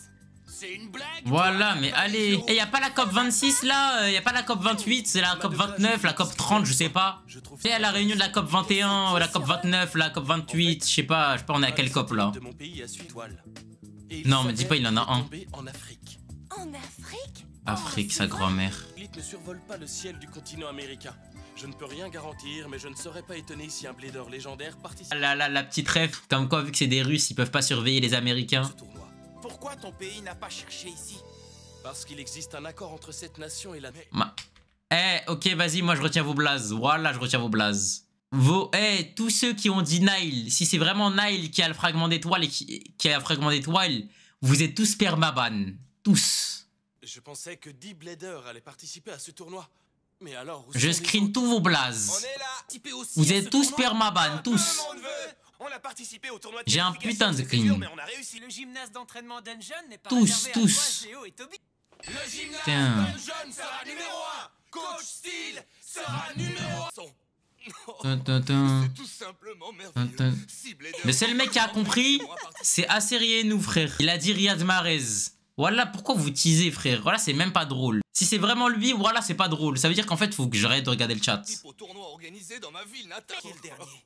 C'est une blague? Voilà, mais allez. Et y a pas la COP 26 là? Y a pas la COP 28? C'est la COP 29, la COP 30, je sais pas. C'est à la réunion de la COP 21, la COP 29, la COP 28, je sais pas, on est à quelle COP là? De mon pays a su toile. Et Non, mais dis pas, il en a un. tombé en Afrique. En Afrique? Afrique, sa grand-mère. L'élite ne survole pas le ciel du continent américain. Je ne peux rien garantir, mais je ne serais pas étonné si un blader légendaire participe La petite rêve, comme quoi, vu que c'est des Russes, ils peuvent pas surveiller les Américains. à ce tournoi. Pourquoi ton pays n'a pas cherché ici? Parce qu'il existe un accord entre cette nation et la... Ok, vas-y, moi je retiens vos blazes. Voilà, je retiens vos blazes. Tous ceux qui ont dit Nile, si c'est vraiment Nile qui a le fragment d'étoile et qui a le fragment d'étoile, vous êtes tous permaban. Tous. Je pensais que Deep Blader allait participer à ce tournoi. Mais alors... Je screen tous vos blazes. On est là. Vous êtes tous permaban, tous. On a participé au tournoi. J'ai un putain de screen. Mais on a réussi. Le gymnase d'entraînement Dungeon n'est pas réservé à toi, Géo et Toby. Le gymnase Dungeon sera numéro 1. Coach Steel sera numéro 1. C'est tout simplement merveilleux. Le seul mec qui a compris, c'est Acéré nous, frère. Il a dit Riyad Mahrez. Voilà, pourquoi vous teasez, frère? Voilà, c'est même pas drôle. Si c'est vraiment lui, voilà, c'est pas drôle. Ça veut dire qu'en fait, faut que j'arrête de regarder le chat. Au tournoi organisé dans ma ville natale. Quel dernier?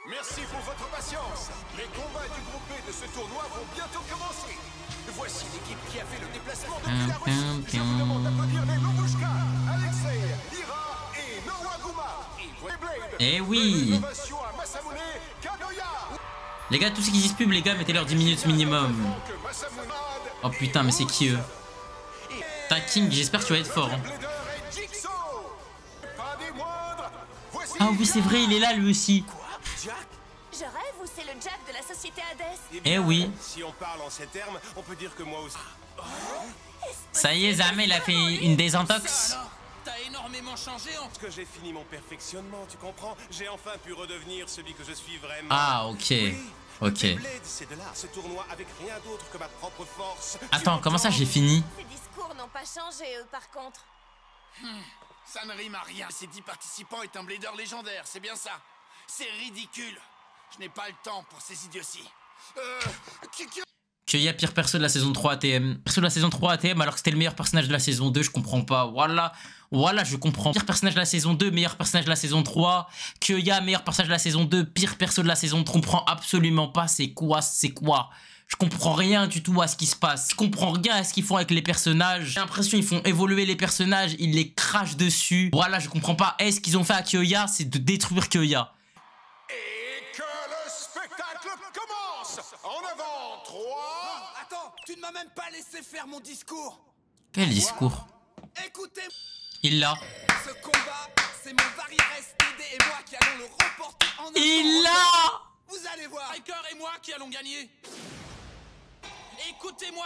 Merci pour votre patience. Les combats du groupe B de ce tournoi vont bientôt commencer. Voici l'équipe qui a fait le déplacement depuis la Russie. Je vous demande d'applaudir les Lobushka, Alexei, Ira et Nowaguma. Eh oui. Les gars, tous ceux qui disent pub, les gars, mettez leur 10 minutes minimum. Oh putain, mais c'est qui eux? T'as King, j'espère que tu vas être fort. Hein. Ah oui, c'est vrai, il est là lui aussi. Je rêve ou c'est le Jack de la société Hades? Eh oui. Si on parle en ces termes, on peut dire que moi aussi. Ça y est, Zame, il a fait une désintox. T'as énormément changé en... Que j'ai fini mon perfectionnement, tu comprends? J'ai enfin pu redevenir celui que je suis vraiment. Ah, ok. Ok. C'est de là, ce tournoi avec rien d'autre que ma propre force. Attends, comment ça j'ai fini? Ces discours n'ont pas changé, eux, par contre. Ça ne rime à rien. Ces 10 participants est un blader légendaire, c'est bien ça. C'est ridicule. Je n'ai pas le temps pour ces idioties. Qu'il y a pire perso de la saison 3 ATM. Perso de la saison 3 ATM alors que c'était le meilleur personnage de la saison 2, je comprends pas. Voilà, je comprends. Pire personnage de la saison 2, meilleur personnage de la saison 3. Kyoya, meilleur personnage de la saison 2, pire perso de la saison 3. Je comprends absolument pas c'est quoi. Je comprends rien du tout à ce qui se passe. Je comprends rien à ce qu'ils font avec les personnages. J'ai l'impression qu'ils font évoluer les personnages, ils les crachent dessus. Voilà, je comprends pas. Ce qu'ils ont fait à Kyoya, c'est de détruire Kyoya. Et que le spectacle commence. En avant, 3. Attends, tu ne m'as même pas laissé faire mon discours. Quel discours? Écoutez, Il l'a. ce combat, c'est mon Varyares TD et moi qui allons le remporter en un Il temps l'a. record. Vous allez voir. Striker et moi qui allons gagner. Écoutez-moi,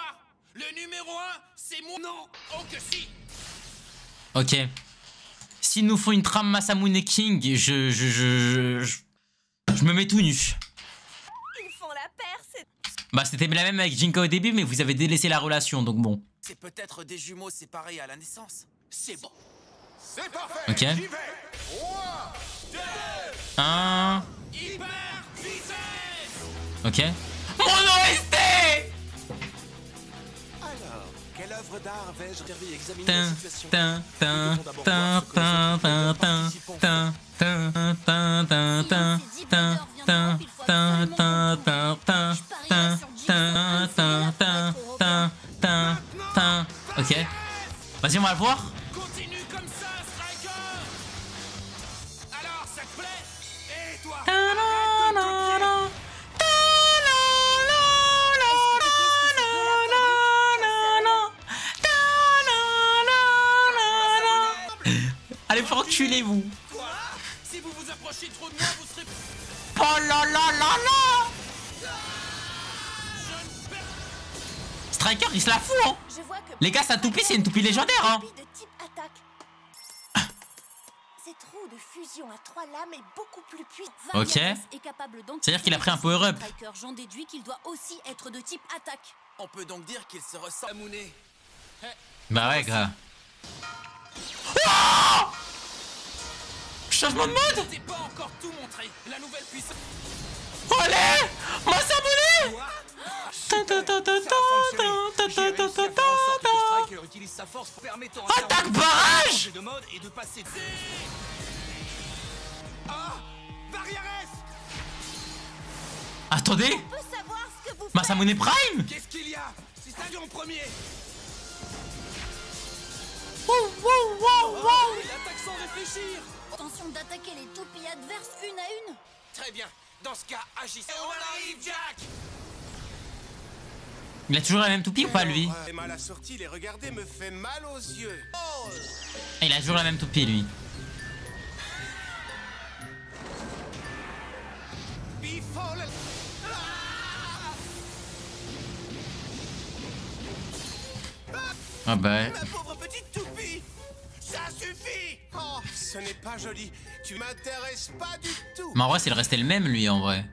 le numéro 1, c'est mon... Non. Oh que si. Ok. S'ils nous font une trame Masamune King, je me mets tout nu. Ils font la paire, c'est... Bah c'était la même avec Jinka au début, mais vous avez délaissé la relation, donc bon. C'est peut-être des jumeaux séparés à la naissance. C'est bon. C'est parfait. Ok. J'y vais. 3, 2, 1. Hyper vitesse. Ok. Mon OST. Alors, quelle œuvre d'art vais-je Observer et examiner Tin, la situation. tin, tin, Nous devons tin, d'abord voir ce que tin, les tin, tin, autres participants tin, tin, tin, tin, tin, tin, tin, tin, tin, tin, tin, tin, tin, tin, tin, tin. Ok. Vas-y, on va le voir. Continue comme ça, Striker. Alors, ça te plaît? Et toi? Allez, faut enculer vous. Quoi? Si vous vous approchez trop de moi, vous serez... Oh là là là là. Striker, il se la fout, hein. Je vois que... Les gars, sa toupie, c'est une toupie légendaire, hein. Toupie de type attaque. Cette roue de fusion à 3 lames est beaucoup plus puissante. Ok. C'est-à-dire qu'il a pris un power-up. J'en déduis qu'il doit aussi être de type attaque. On peut donc dire qu'il se ressemble à Mounet. Bah ouais, grave. Oh, changement de mode. Je t'ai pas encore tout montré. La nouvelle puissance... Allez, Masamune. Attaque barrage. De mode et de passer... Attendez, On peut savoir ce que vous faites. Masamune Prime. Qu'est-ce qu'il y a? C'est ça en premier. Il attaque sans réfléchir. Attention d'attaquer les toupies adverses une à une. Très bien. Dans ce cas, agissez. On arrive, Jack. Il a toujours la même toupie ou pas, lui? Mal assorti, les regarder me fait mal aux yeux. Il a toujours la même toupie, lui. Ah bah... Ma pauvre petite toupie! Ça suffit! Oh, ce n'est pas joli. Tu m'intéresses pas du tout. Mais en vrai, c'est resté le même, lui, en vrai.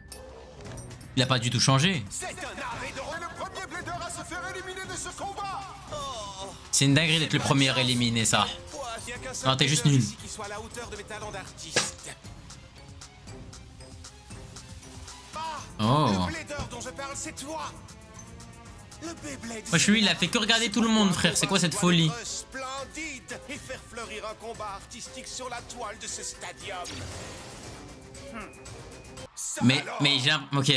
Il a pas du tout changé. C'est un arrêt de le premier blader à se faire éliminer de ce combat. Oh. C'est une dinguerie d'être le premier à éliminer ça. Non, t'es juste nul. Qui soit à la hauteur de mes talents d'artiste. Oh. Le blader dont je parle, c'est toi. Wesh, lui, il a fait que regarder tout le monde, frère. C'est quoi cette folie? Splendide et faire fleurir un combat artistique sur la toile de ce stadium. Mais j'ai ok.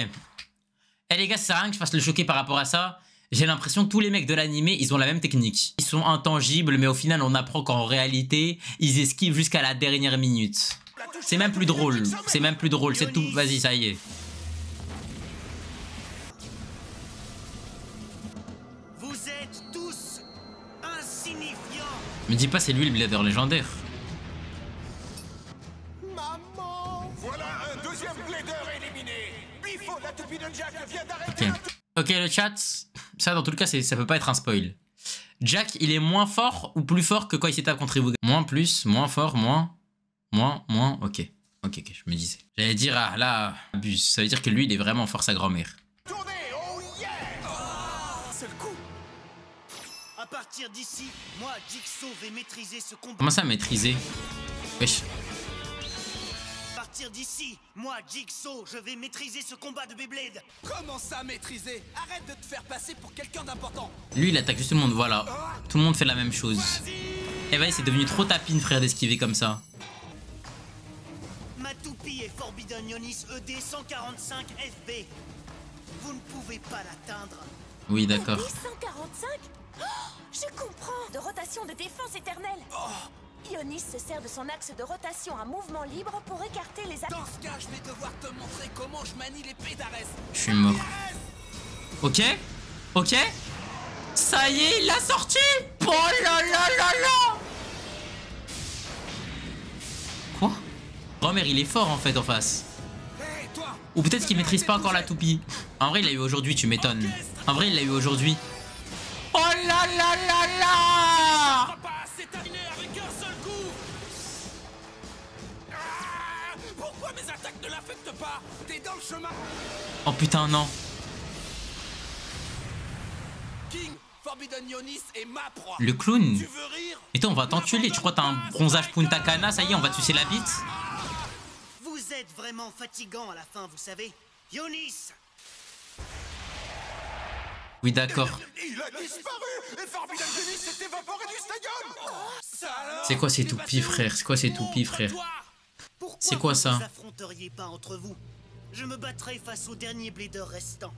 Eh les gars, ça sert à rien que je fasse le choquer par rapport à ça. J'ai l'impression que tous les mecs de l'animé, ils ont la même technique. Ils sont intangibles, mais au final, on apprend qu'en réalité, ils esquivent jusqu'à la dernière minute. C'est même plus drôle. C'est même plus drôle. C'est tout. Vas-y, ça y est. Me dis pas c'est lui le blader légendaire. Maman, voilà un deuxième blader éliminé. Biffo, la toupie de Jack vient d'arrêter. Ok, le chat, ça dans tout le cas ça peut pas être un spoil. Jack, il est moins fort ou plus fort que quand il s'était contre Ibuga? Moins, plus, moins fort, moins, ok. Ok, je me disais. J'allais dire, ah là, abuse. Ça veut dire que lui, il est vraiment fort sa grand-mère. Tournez, oh yeah! Seul coup. À partir d'ici, moi, Jigsaw, vais maîtriser ce combat. Comment ça, maîtriser? Wesh. À partir d'ici, moi, Jigsaw, je vais maîtriser ce combat de Beyblade. Comment ça, maîtriser? Arrête de te faire passer pour quelqu'un d'important. Lui, il attaque juste tout le monde, voilà. Tout le monde fait la même chose. Eh ben, c'est devenu trop tapine, frère, d'esquiver comme ça. Ma toupie est Forbidden Ionis ED 145 FB. Vous ne pouvez pas l'atteindre. Oui, d'accord. 145 oh, je comprends. De rotation de défense éternelle. Ionis se sert de son axe de rotation à mouvement libre pour écarter les... Dans ce cas, je vais devoir te montrer comment je manie l'épée d'Arès. Je suis mort. Ok. Ok. Ça y est, il l'a sorti. Oh là là là là. Quoi? Grand-mère, il est fort en fait en face. Ou peut-être qu'il maîtrise pas encore la toupie. En vrai, il l'a eu aujourd'hui, tu m'étonnes. En vrai, il l'a eu aujourd'hui. Oh là là là là! C'est terminé avec un seul coup. Pourquoi mes attaques ne l'affectent pas? T'es dans le chemin. Oh putain, non. King, Forbidden Ionis est ma proie. Le clown. Tu veux rire? Et toi, on va t'enculer. Tu crois que t'as un bronzage Punta Cana? Ça y est, on va te sucer la bite? Vous êtes vraiment fatigant à la fin, vous savez. Ionis! Oui, d'accord. Il a disparu et Forbidden Ionis s'est évaporé du stadium. C'est quoi ces toupies, frère? C'est quoi ces toupies, frère? C'est quoi ça? Vous ne vous affronteriez pas entre vous. Je me battrai face au dernier blader restant.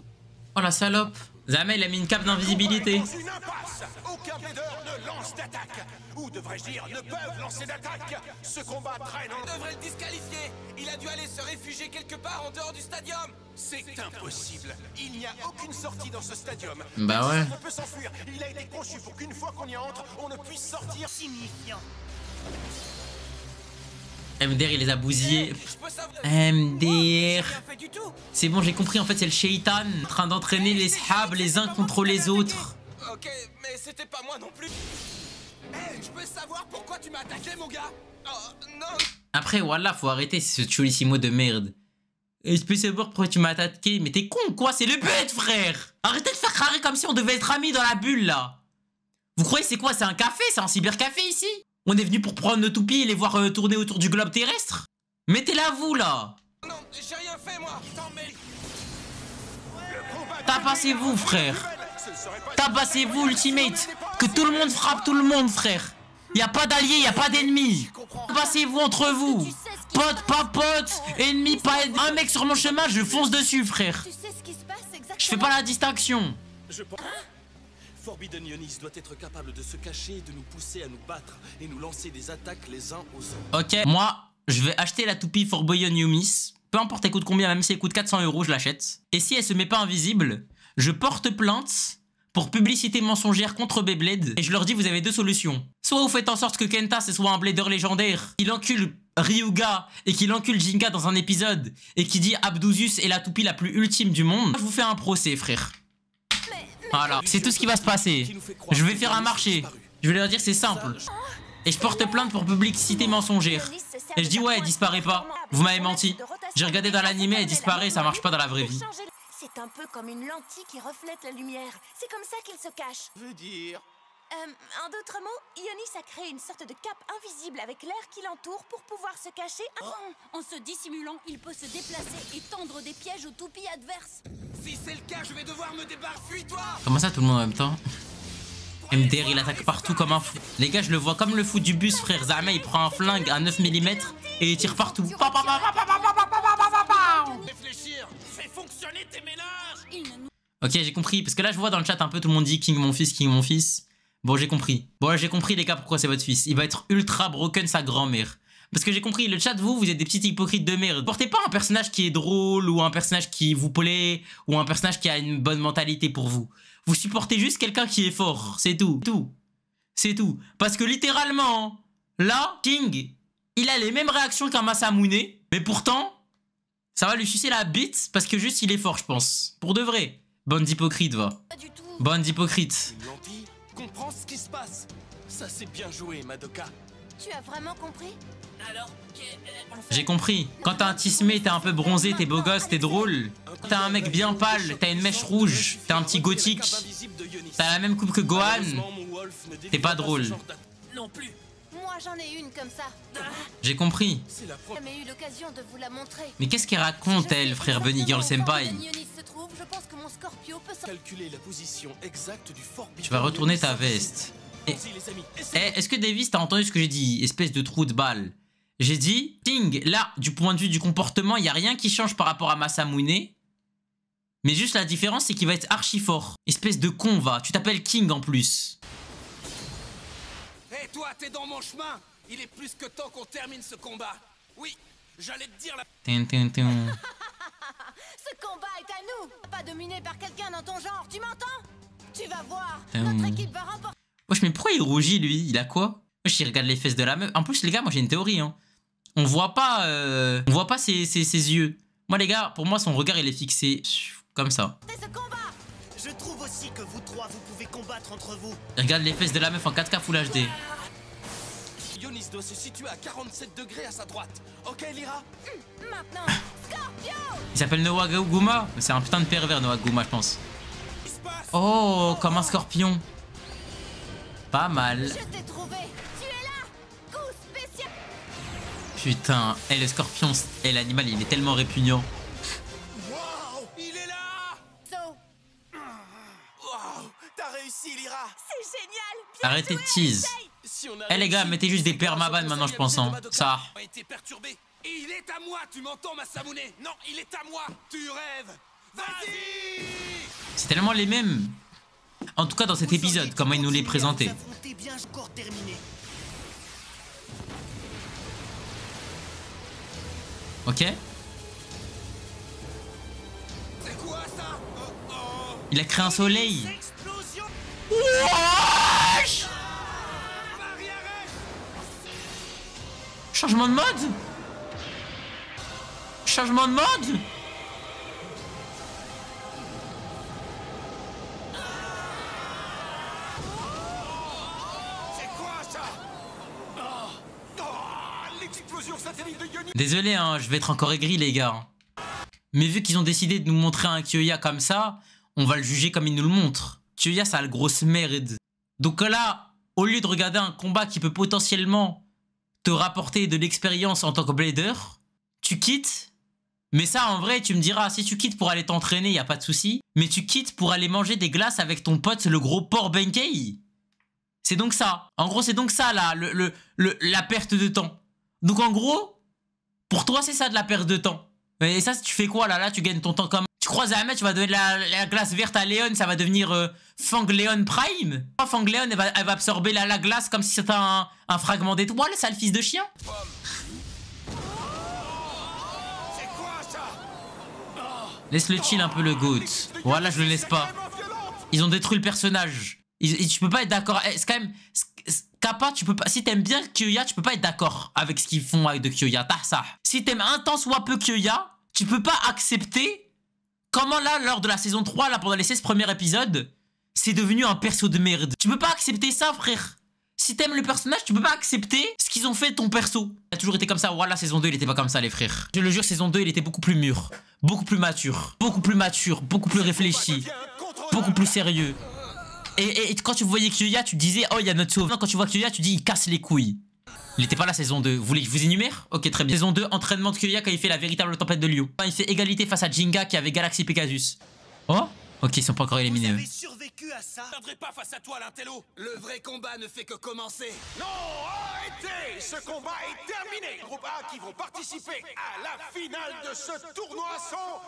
Oh la salope. Zama, il a mis une cape d'invisibilité. Dans une impasse. Aucun blader ne lance d'attaque. Ou devrais-je dire, ne peuvent lancer d'attaque. Ce combat traîne. On devrait le disqualifier. Il a dû aller se réfugier quelque part en dehors du stadium. C'est impossible. Il n'y a aucune sortie dans ce stadium. Bah ouais. On peut s'enfuir. Il a été conçu pour qu'une fois qu'on y entre, on ne puisse sortir. Signifiant. MDR, il les a bousillés. MDR. C'est bon, j'ai compris. En fait, c'est le Shaitan en train d'entraîner les Shab les uns contre les autres. Ok, mais c'était pas moi non plus. Je peux savoir pourquoi tu m'as attaqué, mon gars? Oh, non. Après, voilà, faut arrêter ce Cholissimo de merde. Et je peux savoir pourquoi tu m'as attaqué. Mais t'es con, quoi? C'est le but, frère. Arrêtez de faire carré comme si on devait être amis dans la bulle, là. Vous croyez c'est quoi? C'est un café? C'est un cybercafé, ici? On est venu pour prendre nos toupies et les voir tourner autour du globe terrestre? Mettez-la vous, là. Non, j'ai rien fait, moi. Tabassez-vous, frère. Tabassez-vous, ultimate. Que tout le monde frappe tout le monde, frère. Y a pas d'alliés, y a pas d'ennemis. Tabassez-vous entre vous. Pote, pas pote. Ennemi, pas ennemi. Un mec sur mon chemin, je fonce dessus, frère. Je fais pas la distinction. Forbidden Ionis doit être capable de se cacher et de nous pousser à nous battre et nous lancer des attaques les uns aux autres. Ok, moi, je vais acheter la toupie Forbidden Ionis. Peu importe elle coûte combien, même si elle coûte 400 €, je l'achète. Et si elle se met pas invisible, je porte plainte pour publicité mensongère contre Beyblade. Et je leur dis, vous avez deux solutions. Soit vous faites en sorte que Kenta, ce soit un blader légendaire, qu'il encule Ryuga et qu'il encule Jinga dans un épisode et qui dit Abduzius est la toupie la plus ultime du monde. Je vous fais un procès, frère. Voilà, c'est tout ce qui va se passer. Je vais faire un marché. Je vais leur dire, c'est simple. Et je porte plainte pour publicité mensongère. Et je dis, ouais, elle disparaît pas. Vous m'avez menti. J'ai regardé dans l'anime, elle disparaît, ça marche pas dans la vraie vie. C'est un peu comme une lentille qui reflète la lumière. C'est comme ça qu'il se cache. Veut dire... En d'autres mots, Ionis a créé une sorte de cape invisible avec l'air qui l'entoure pour pouvoir se cacher. En se dissimulant, il peut se déplacer et tendre des pièges aux toupies adverses. Si c'est le cas, je vais devoir me débarrasser. Fuis-toi! Comment ça, tout le monde en même temps? MDR, il attaque partout comme un fou. Les gars, je le vois comme le fou du bus, frère. Zama, il prend un flingue à 9 mm et il tire partout. Réfléchir, fais fonctionner tes ménages. Ok, j'ai compris. Parce que là, je vois dans le chat un peu tout le monde dit King mon fils, King mon fils. Bon, j'ai compris. Bon, là, j'ai compris, les gars, pourquoi c'est votre fils. Il va être ultra broken sa grand-mère. Parce que j'ai compris, le chat, vous êtes des petits hypocrites de merde. Portez pas un personnage qui est drôle ou un personnage qui vous plaît ou un personnage qui a une bonne mentalité pour vous. Vous supportez juste quelqu'un qui est fort. C'est tout. C'est tout. Parce que littéralement, là, King, il a les mêmes réactions qu'un Masamune. Mais pourtant, ça va lui sucer la bite parce que juste il est fort, je pense. Pour de vrai. Bande d'hypocrites, va. Bande d'hypocrites. Une lentille comprends ce qui se passe. Ça, c'est bien joué, Madoka. Tu as vraiment compris? Alors, J'ai compris. Quand t'as un tismé, t'es un peu bronzé, t'es beau gosse, t'es drôle. T'as un mec bien pâle, t'as une mèche rouge, t'es un petit gothique. T'as la même coupe que Gohan. T'es pas drôle. Non plus. Moi, j'en ai une comme ça. J'ai compris. J'ai jamais eu l'occasion de vous la montrer. Mais qu'est-ce qu'elle raconte, elle, frère Bunny Girl Senpai? Calculer la position exacte du fort. Tu vas retourner ta veste. Est-ce que Davis, t'as entendu ce que j'ai dit? Espèce de trou de balle. J'ai dit, Ting, là, du point de vue du comportement, il n'y a rien qui change par rapport à Masamune. Mais juste la différence, c'est qu'il va être archi fort. Espèce de con, va. Tu t'appelles King en plus. Hé, toi, t'es dans mon chemin. Il est plus que temps qu'on termine ce combat. Oui, j'allais te dire la... Ce combat est à nous. Pas dominé par quelqu'un dans ton genre, tu m'entends? Tu vas voir, notre équipe va remporter. Wesh, mais pourquoi il rougit, lui? Il a quoi? Wesh, il regarde les fesses de la meuf. En plus, les gars, moi j'ai une théorie, hein. On voit pas ses yeux. Moi, les gars, pour moi, son regard, il est fixé comme ça. Je trouve aussi que vous trois, vous pouvez combattre entre vous. Il regarde les fesses de la meuf en 4K Full HD. Ionis doit se situer à 47 degrés à sa droite. Ok, Lyra? Maintenant, Scorpio! Il s'appelle Noah Guma. C'est un putain de pervers, Noah Guma, je pense. Oh, comme un scorpion. Pas mal. Je t'ai trouvé. Tu es là. Coup spécial. Putain, et le scorpion, et l'animal, il est tellement répugnant. Wow, il est là. So. Wow, t'as réussi, Lyra. C'est génial. Bien Arrêtez de joué, tease. Eh les gars, mettez juste des permaban maintenant, je pense. Hein. Ça. A été perturbé. Et il est à moi, tu m'entends, Masamune? Non, il est à moi. Tu rêves. Vas-y. C'est tellement les mêmes. En tout cas dans cet épisode, comment il nous les présentait. Ok. Il a créé un soleil. Wesh! Changement de mode? Changement de mode? Désolé, hein, je vais être encore aigri, les gars. Mais vu qu'ils ont décidé de nous montrer un Kyoya comme ça, on va le juger comme ils nous le montrent. Kyoya, ça a le grosse merde. Donc là, au lieu de regarder un combat qui peut potentiellement te rapporter de l'expérience en tant que blader, tu quittes. Mais ça, en vrai, tu me diras, si tu quittes pour aller t'entraîner, y a pas de souci. Mais tu quittes pour aller manger des glaces avec ton pote, le gros porc Benkei. C'est donc ça. En gros, c'est donc ça, là, la perte de temps. Donc en gros, pour toi, c'est ça de la perte de temps. Et ça, tu fais quoi, là? Là, tu gagnes ton temps comme... Tu croises un mec, tu vas donner la glace verte à Léon, ça va devenir Fang Léon Prime. Fang Léon, elle va absorber la glace comme si c'était un fragment d'étoile, sale fils de chien. Laisse-le chill un peu, le goat. Voilà, je le laisse pas. Ils ont détruit le personnage. Tu peux pas être d'accord. C'est quand même... Kappa, tu peux pas... Si t'aimes bien Kyoya, tu peux pas être d'accord avec ce qu'ils font avec de Kyoya. T'as ça. Si t'aimes un tant soit peu Kyoya, tu peux pas accepter comment là, lors de la saison 3, là, pendant les 16 premiers épisodes, c'est devenu un perso de merde. Tu peux pas accepter ça, frère. Si t'aimes le personnage, tu peux pas accepter ce qu'ils ont fait de ton perso. Il a toujours été comme ça. Voilà, saison 2, il était pas comme ça, les frères. Je le jure, saison 2, il était beaucoup plus mûr. Beaucoup plus mature. Beaucoup plus mature. Beaucoup plus réfléchi. Beaucoup plus sérieux. Et quand tu voyais Kyoya, tu disais, oh, il y a notre sauveur. Quand tu vois Kyoya, tu dis, il casse les couilles. Il était pas là, saison 2. Vous voulez que je vous énumère? Ok, très bien. Saison 2, entraînement de Kyoya quand il fait la véritable tempête de Lyon. Il fait égalité face à Jinga qui avait Galaxy Pegasus. Oh? Ok, ils sont pas encore éliminés. Vous avez survécu à ça? Je perdrai pas face à toi, l'intello. Le vrai combat ne fait que commencer. Non, arrêtez! Ce combat est terminé. Le groupe A qui vont participer à la finale de ce tournoi sont...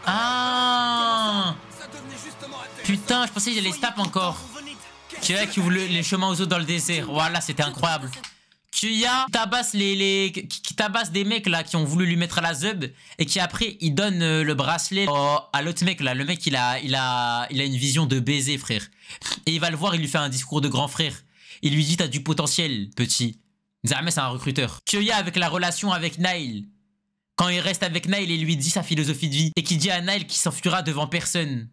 Ah! Ça devenait justement intéressant. Putain, je pensais qu'il allait se taper encore. Kyoya qui ouvre les chemins aux autres dans le désert. Voilà, c'était incroyable. Kyoya tabasse qui tabasse des mecs là qui ont voulu lui mettre à la zub et qui après il donne le bracelet à l'autre mec là. Le mec il a une vision de baiser, frère. Et il va le voir, il lui fait un discours de grand frère. Il lui dit t'as du potentiel, petit. Zahmet c'est un recruteur. Kyoya avec la relation avec Nail. Quand il reste avec Nail et lui dit sa philosophie de vie et qui dit à Nail qu'il s'enfuira devant personne.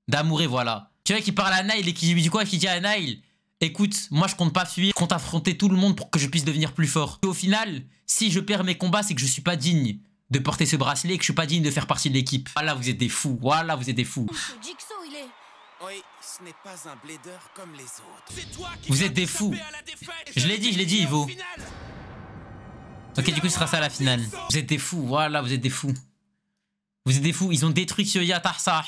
D'amour et voilà. Kyoya qui parle à Nail et qui lui dit quoi? Qui dit à Nail, écoute, moi je compte pas fuir, je compte affronter tout le monde pour que je puisse devenir plus fort. Et au final, si je perds mes combats, c'est que je suis pas digne de porter ce bracelet et que je suis pas digne de faire partie de l'équipe. Voilà, vous êtes des fous. Voilà, vous êtes des fous. Jigsaw, il est... Oui, ce n'est pas un blader comme les autres. Vous êtes des fous. Je l'ai dit, Ivo. Ok, du coup, ce sera ça la finale. Vous êtes des fous. Voilà, vous êtes des fous. Vous êtes des fous. Ils ont détruit Kyoya Tarsah.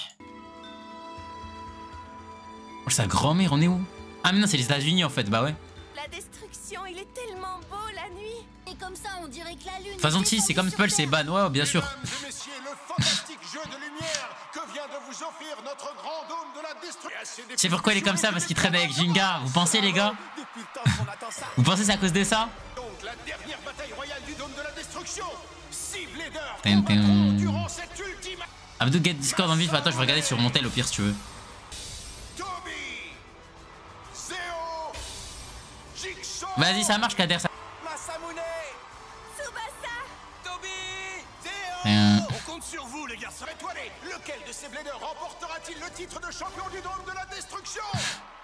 Oh, sa grand-mère, on est où? Ah mais non, c'est les États-Unis en fait, bah ouais. La destruction, il est tellement beau la nuit. Et comme ça, on dirait que la lune... De toute façon, si, c'est comme Spell, c'est ban, ouais, bien sûr. Mesdames et messieurs, le fantastique jeu de lumière que vient de vous offrir notre grand dôme de la destruction. C'est pourquoi il est comme ça, parce qu'il traîne avec Jinga. Vous pensez, les gars? Vous pensez c'est à cause de ça? Donc la dernière bataille royale du dôme de la destruction. 6 bladers combattront durant cette ultime... Abdou, get Discord en vif. Attends, je vais regarder sur mon tel au pire si tu veux. Vas-y, ça marche, Kader. Ça... Masamune, Tsubasa, Toby, Zéo. On compte sur vous, les garçons étoilés. Lequel de ces bladers remportera-t-il le titre de champion du dôme de la destruction?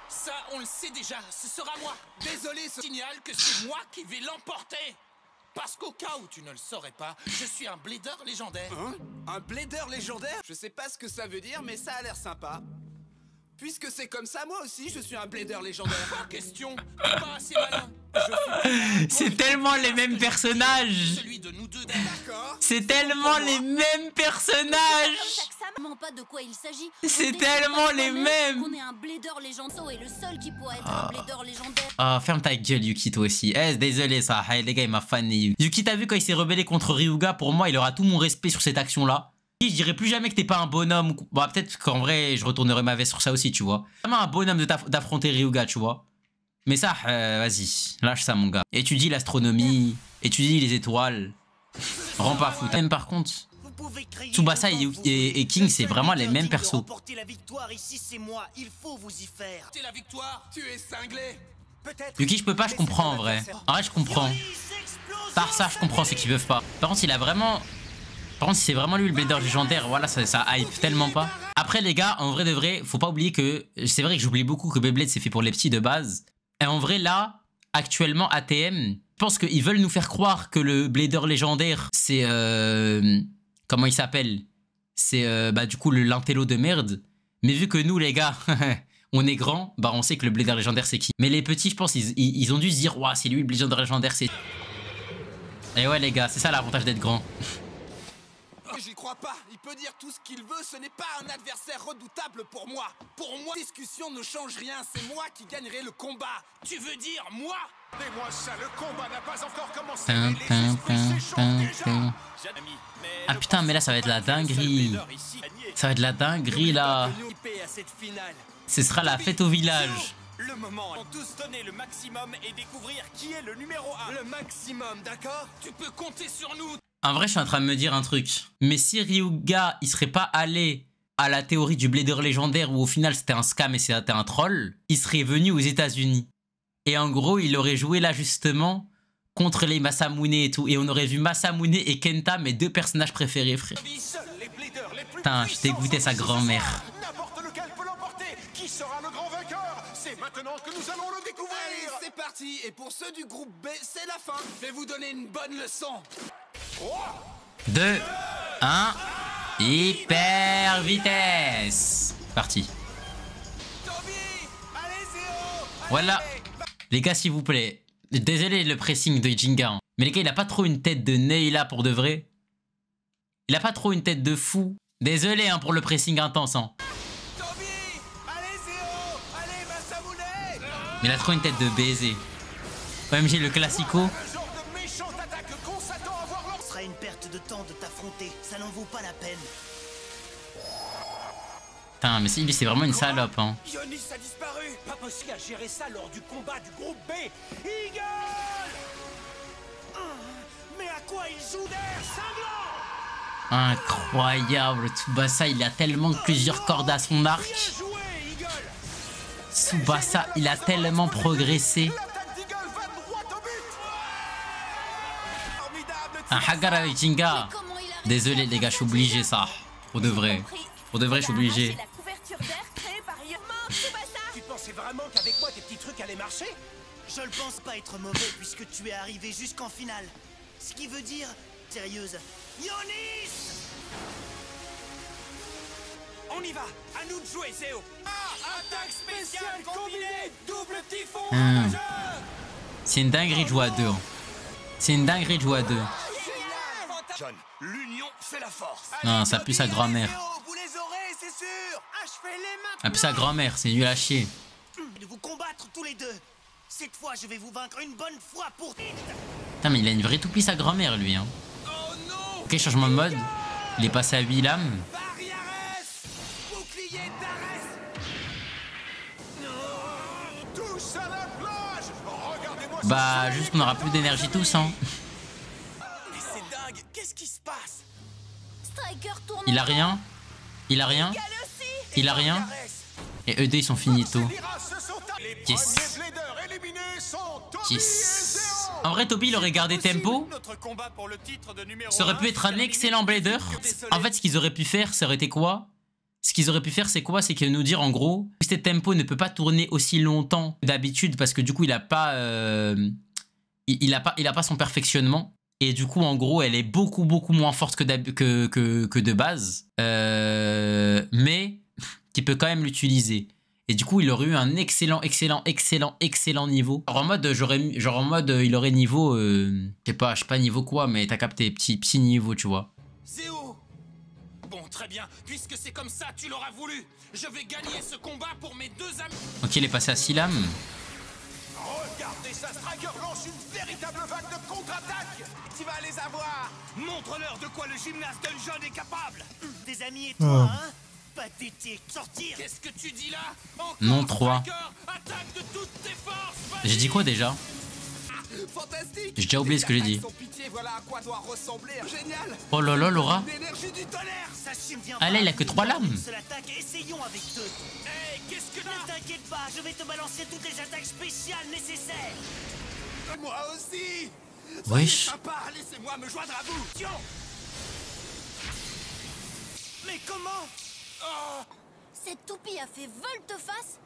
Ça, on le sait déjà, ce sera moi. Désolé, ce signale que c'est moi qui vais l'emporter. Parce qu'au cas où tu ne le saurais pas, je suis un blader légendaire. Hein? Un blader légendaire? Je sais pas ce que ça veut dire, mais ça a l'air sympa. Puisque c'est comme ça, moi aussi, je suis un blader légendaire. Pas question, pas assez malin. C'est tellement les mêmes personnages. Celui de nous deux. D'accord. C'est tellement les mêmes personnages. Pas de quoi il s'agit. C'est tellement les mêmes. On est un blader légendaire et le seul qui pourrait être un blader légendaire. Ah, ferme ta gueule, Yuki, toi aussi. Eh, désolé, ça. Hey, les gars, il m'a fané. Yuki, t'as vu quand il s'est rebellé contre Ryuga? Pour moi, il aura tout mon respect sur cette action-là. Je dirais plus jamais que t'es pas un bonhomme. Bon, peut-être qu'en vrai, je retournerai ma veste sur ça aussi, tu vois. Vraiment un bonhomme d'affronter Ryuga, tu vois. Mais ça, vas-y, lâche ça, mon gars. Étudie l'astronomie, étudie les étoiles. Rends pas fou. Même par contre, Tsubasa et King, c'est vraiment les mêmes persos. La victoire ici, c'est moi. Il faut vous y faire. C'est la victoire. Tu es cinglé. Yuki, je peux pas, je comprends en vrai. En vrai, je comprends. Tarsah, je comprends, c'est qu'ils peuvent pas. Par contre, il a vraiment... Par contre, si c'est vraiment lui le blader légendaire, voilà, ça hype tellement pas. Après, les gars, en vrai de vrai, faut pas oublier que... C'est vrai que j'oublie beaucoup que Beyblade, c'est fait pour les petits de base. Et en vrai, là, actuellement, ATM, je pense qu'ils veulent nous faire croire que le blader légendaire, c'est... Comment il s'appelle? C'est, du coup, l'intello de merde. Mais vu que nous, les gars... On est grand, bah on sait que le blader légendaire c'est qui. Mais les petits, je pense, ils ont dû se dire, ouah, c'est lui le blader légendaire, c'est... Et ouais les gars, c'est ça l'avantage d'être grand. J'y crois pas, il peut dire tout ce qu'il veut, ce n'est pas un adversaire redoutable pour moi. Pour moi, la discussion ne change rien, c'est moi qui gagnerai le combat. Tu veux dire moi? Dis-moi ça, le combat n'a pas encore commencé. Ah putain, mais là ça va être la dinguerie. Ça va être la dinguerie là. Ce sera la fête au village. Le moment, on tous donner le maximum et découvrir qui est le numéro 1. Le maximum, d'accord? Tu peux compter sur nous. En vrai, je suis en train de me dire un truc. Mais si Ryuga, il serait pas allé à la théorie du blader légendaire où au final c'était un scam et c'était un troll, il serait venu aux États-Unis. Et en gros, il aurait joué là justement contre les Masamune et tout. Et on aurait vu Masamune et Kenta, mes 2 personnages préférés, frère. Putain, je dégoûtais sa grand-mère. N'importe lequel peut l'emporter. Qui sera le grand vainqueur? C'est maintenant que nous allons le découvrir. Allez, c'est parti. Et pour ceux du groupe B, c'est la fin. Je vais vous donner une bonne leçon. 2, 1, hyper vitesse. Parti. Voilà. Les gars, s'il vous plaît. Désolé le pressing de Jinga. Hein. Mais les gars, il a pas trop une tête de Neila pour de vrai. Il a pas trop une tête de fou. Désolé hein, pour le pressing intense. Hein. Mais il a trop une tête de baiser. OMG, le classico. Ce sera une perte de temps de t'affronter. Ça n'en vaut pas la peine. Putain, mais lui, c'est vraiment une salope. Hein. Ionis a disparu. Pas possible à gérer ça lors du combat du groupe B. Eagle. Mais à quoi il joue d'air sanglant? Incroyable. Tsubasa, il a tellement plusieurs cordes à son arc. Tsubasa, il a tellement progressé. Un Hagar avec Jinga. Désolé les gars, je suis obligé ça. Pour de vrai. Pour de vrai, je suis obligé. Tu pensais vraiment qu'avec moi tes petits trucs allaient marcher? Je ne pense pas être mauvais puisque tu es arrivé jusqu'en finale. Ce qui veut dire... Sérieuse. Ionis! On y va. À nous de jouer, Zéo. Attaque spéciale combinée. Double typhon. C'est une dinguerie de jouer à 2. Hein. C'est une dinguerie de jouer à 2. John, l'union fait la force. Non, ça pue sa grand-mère. Vous les aurez, c'est sûr. Achevez-les maintenant. Ça pue sa grand-mère, c'est nul à chier. De vous combattre tous les deux. Cette fois, je vais vous vaincre une bonne fois pour toutes. Putain, mais il a une vraie toupie sa grand-mère, lui. Hein. Ok, changement de mode. Il est passé à 8 lames. Bah, juste, on aura plus d'énergie tous, hein. Mais c'est dingue. Qu'est-ce qui se passe? Il a rien. Il a rien. Il a rien. Et eux deux, ils sont finito. Yes. Yes. En vrai, Toby, il aurait gardé tempo. Ça aurait pu être un excellent blader. En fait, ce qu'ils auraient pu faire, ça aurait été quoi? Ce qu'ils auraient pu faire, c'est quoi? C'est que nous dire, en gros, que cette tempo ne peut pas tourner aussi longtemps que d'habitude parce que du coup, il a pas son perfectionnement. Et du coup, en gros, elle est beaucoup moins forte que de base. Mais tu peux quand même l'utiliser. Et du coup, il aurait eu un excellent niveau. Genre en mode, il aurait niveau, je sais pas niveau quoi, mais t'as capté, petit niveau, tu vois. Zéo. Bon, très bien. Puisque c'est comme ça, tu l'auras voulu. Je vais gagner ce combat pour mes 2 amis. Ok, il est passé à 6 lames. Regardez ça, Striker lance une véritable vague de contre-attaque. Tu vas les avoir. Montre-leur de quoi le gymnaste jeune est capable. Tes amis et toi, hein? Pathétique. Sortir. Qu'est-ce que tu dis là? Encore Non, 3. Attaque de toutes tes forces. J'ai dit quoi déjà? Fantastique. J'ai déjà oublié ce que j'ai dit. Voilà à quoi doit ressembler. Génial. Oh là là, Laura. L'énergie du tonnerre. Ah là, il a que 3 lames. Essayons avec 2. Hey, qu'est-ce que Ne t'inquiète pas, je vais te balancer toutes les attaques spéciales nécessaires. Moi aussi. Wesh. Sympa, laissez-moi me joindre à vous. Tiens. Mais comment? Oh. Cette toupie a fait volte-face,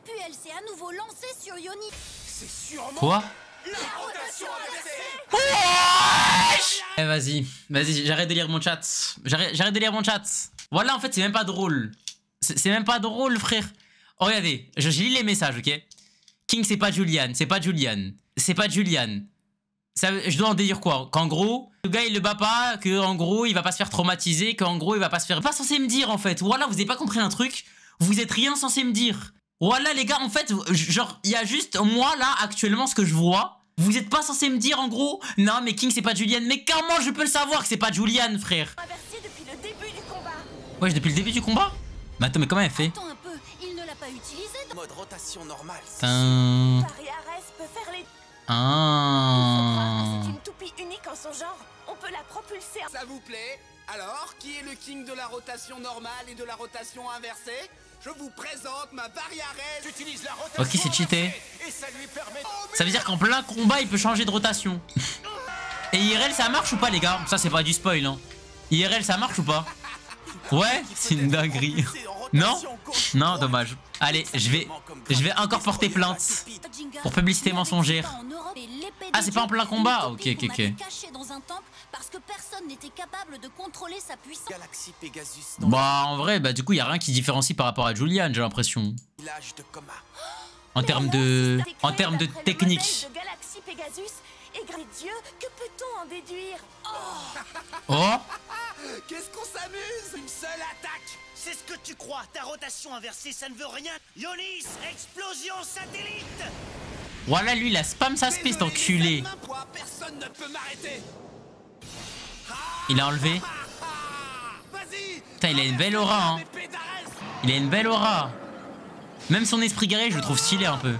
puis elle s'est à nouveau lancée sur Ionis. C'est sûrement... Quoi? La rotation inversée. Vas-y, j'arrête de lire mon chat. J'arrête de lire mon chat. Voilà, en fait, c'est même pas drôle. C'est même pas drôle, frère. Oh, regardez, je lis les messages, ok? King, c'est pas Julian. Ça, je dois en dire quoi? Qu'en gros, le gars il le bat pas, qu'en gros il va pas se faire traumatiser, qu'en gros il va pas se faire... Pas censé me dire en fait. Voilà, vous avez pas compris un truc. Vous êtes rien censé me dire. Voilà les gars, en fait, genre, il y a juste moi là, actuellement, ce que je vois. Vous êtes pas censé me dire en gros, non mais King c'est pas Julian. Mais comment je peux le savoir que c'est pas Julian, frère? Depuis le début du combat. Wesh, depuis le début du combat? Mais attends, mais comment elle fait? Attends un peu, il ne l'a pas utilisé. Mode rotation normale. Putain. peut faire les... Ah. C'est une toupie unique en son genre. On peut la propulser. Ça vous plaît? Alors, qui est le king de la rotation normale et de la rotation inversée? Je vous présente ma Variaresse. J'utilise la rotation. Ok, c'est cheaté. Et ça lui permet... Ça veut dire qu'en plein combat, il peut changer de rotation. Et IRL, ça marche ou pas, les gars? Ça, c'est pas du spoil, hein. IRL, ça marche ou pas? Ouais, c'est une dinguerie. Non? Non, dommage. Allez, je vais encore porter plainte pour publicité mensongère. Ah, c'est pas en plein combat? Ok, ok, ok. Parce que personne n'était capable de contrôler sa puissance. Galaxie Pegasus. Bah, en vrai, bah, du coup, il y a rien qui différencie par rapport à Julian, j'ai l'impression. Village de coma. En termes de technique. De Galaxie Pegasus et gré Dieu, que peut-on en déduire? Oh. Qu'est-ce qu'on s'amuse? Une seule attaque. C'est ce que tu crois, ta rotation inversée, ça ne veut rien. Ionis, explosion satellite. Voilà, lui, il a spam sa space, cet enculé. Personne ne peut m'arrêter. Il a enlevé. Putain, il a une belle aura, hein. Il a une belle aura. Même son esprit guerrier, je le trouve stylé un peu.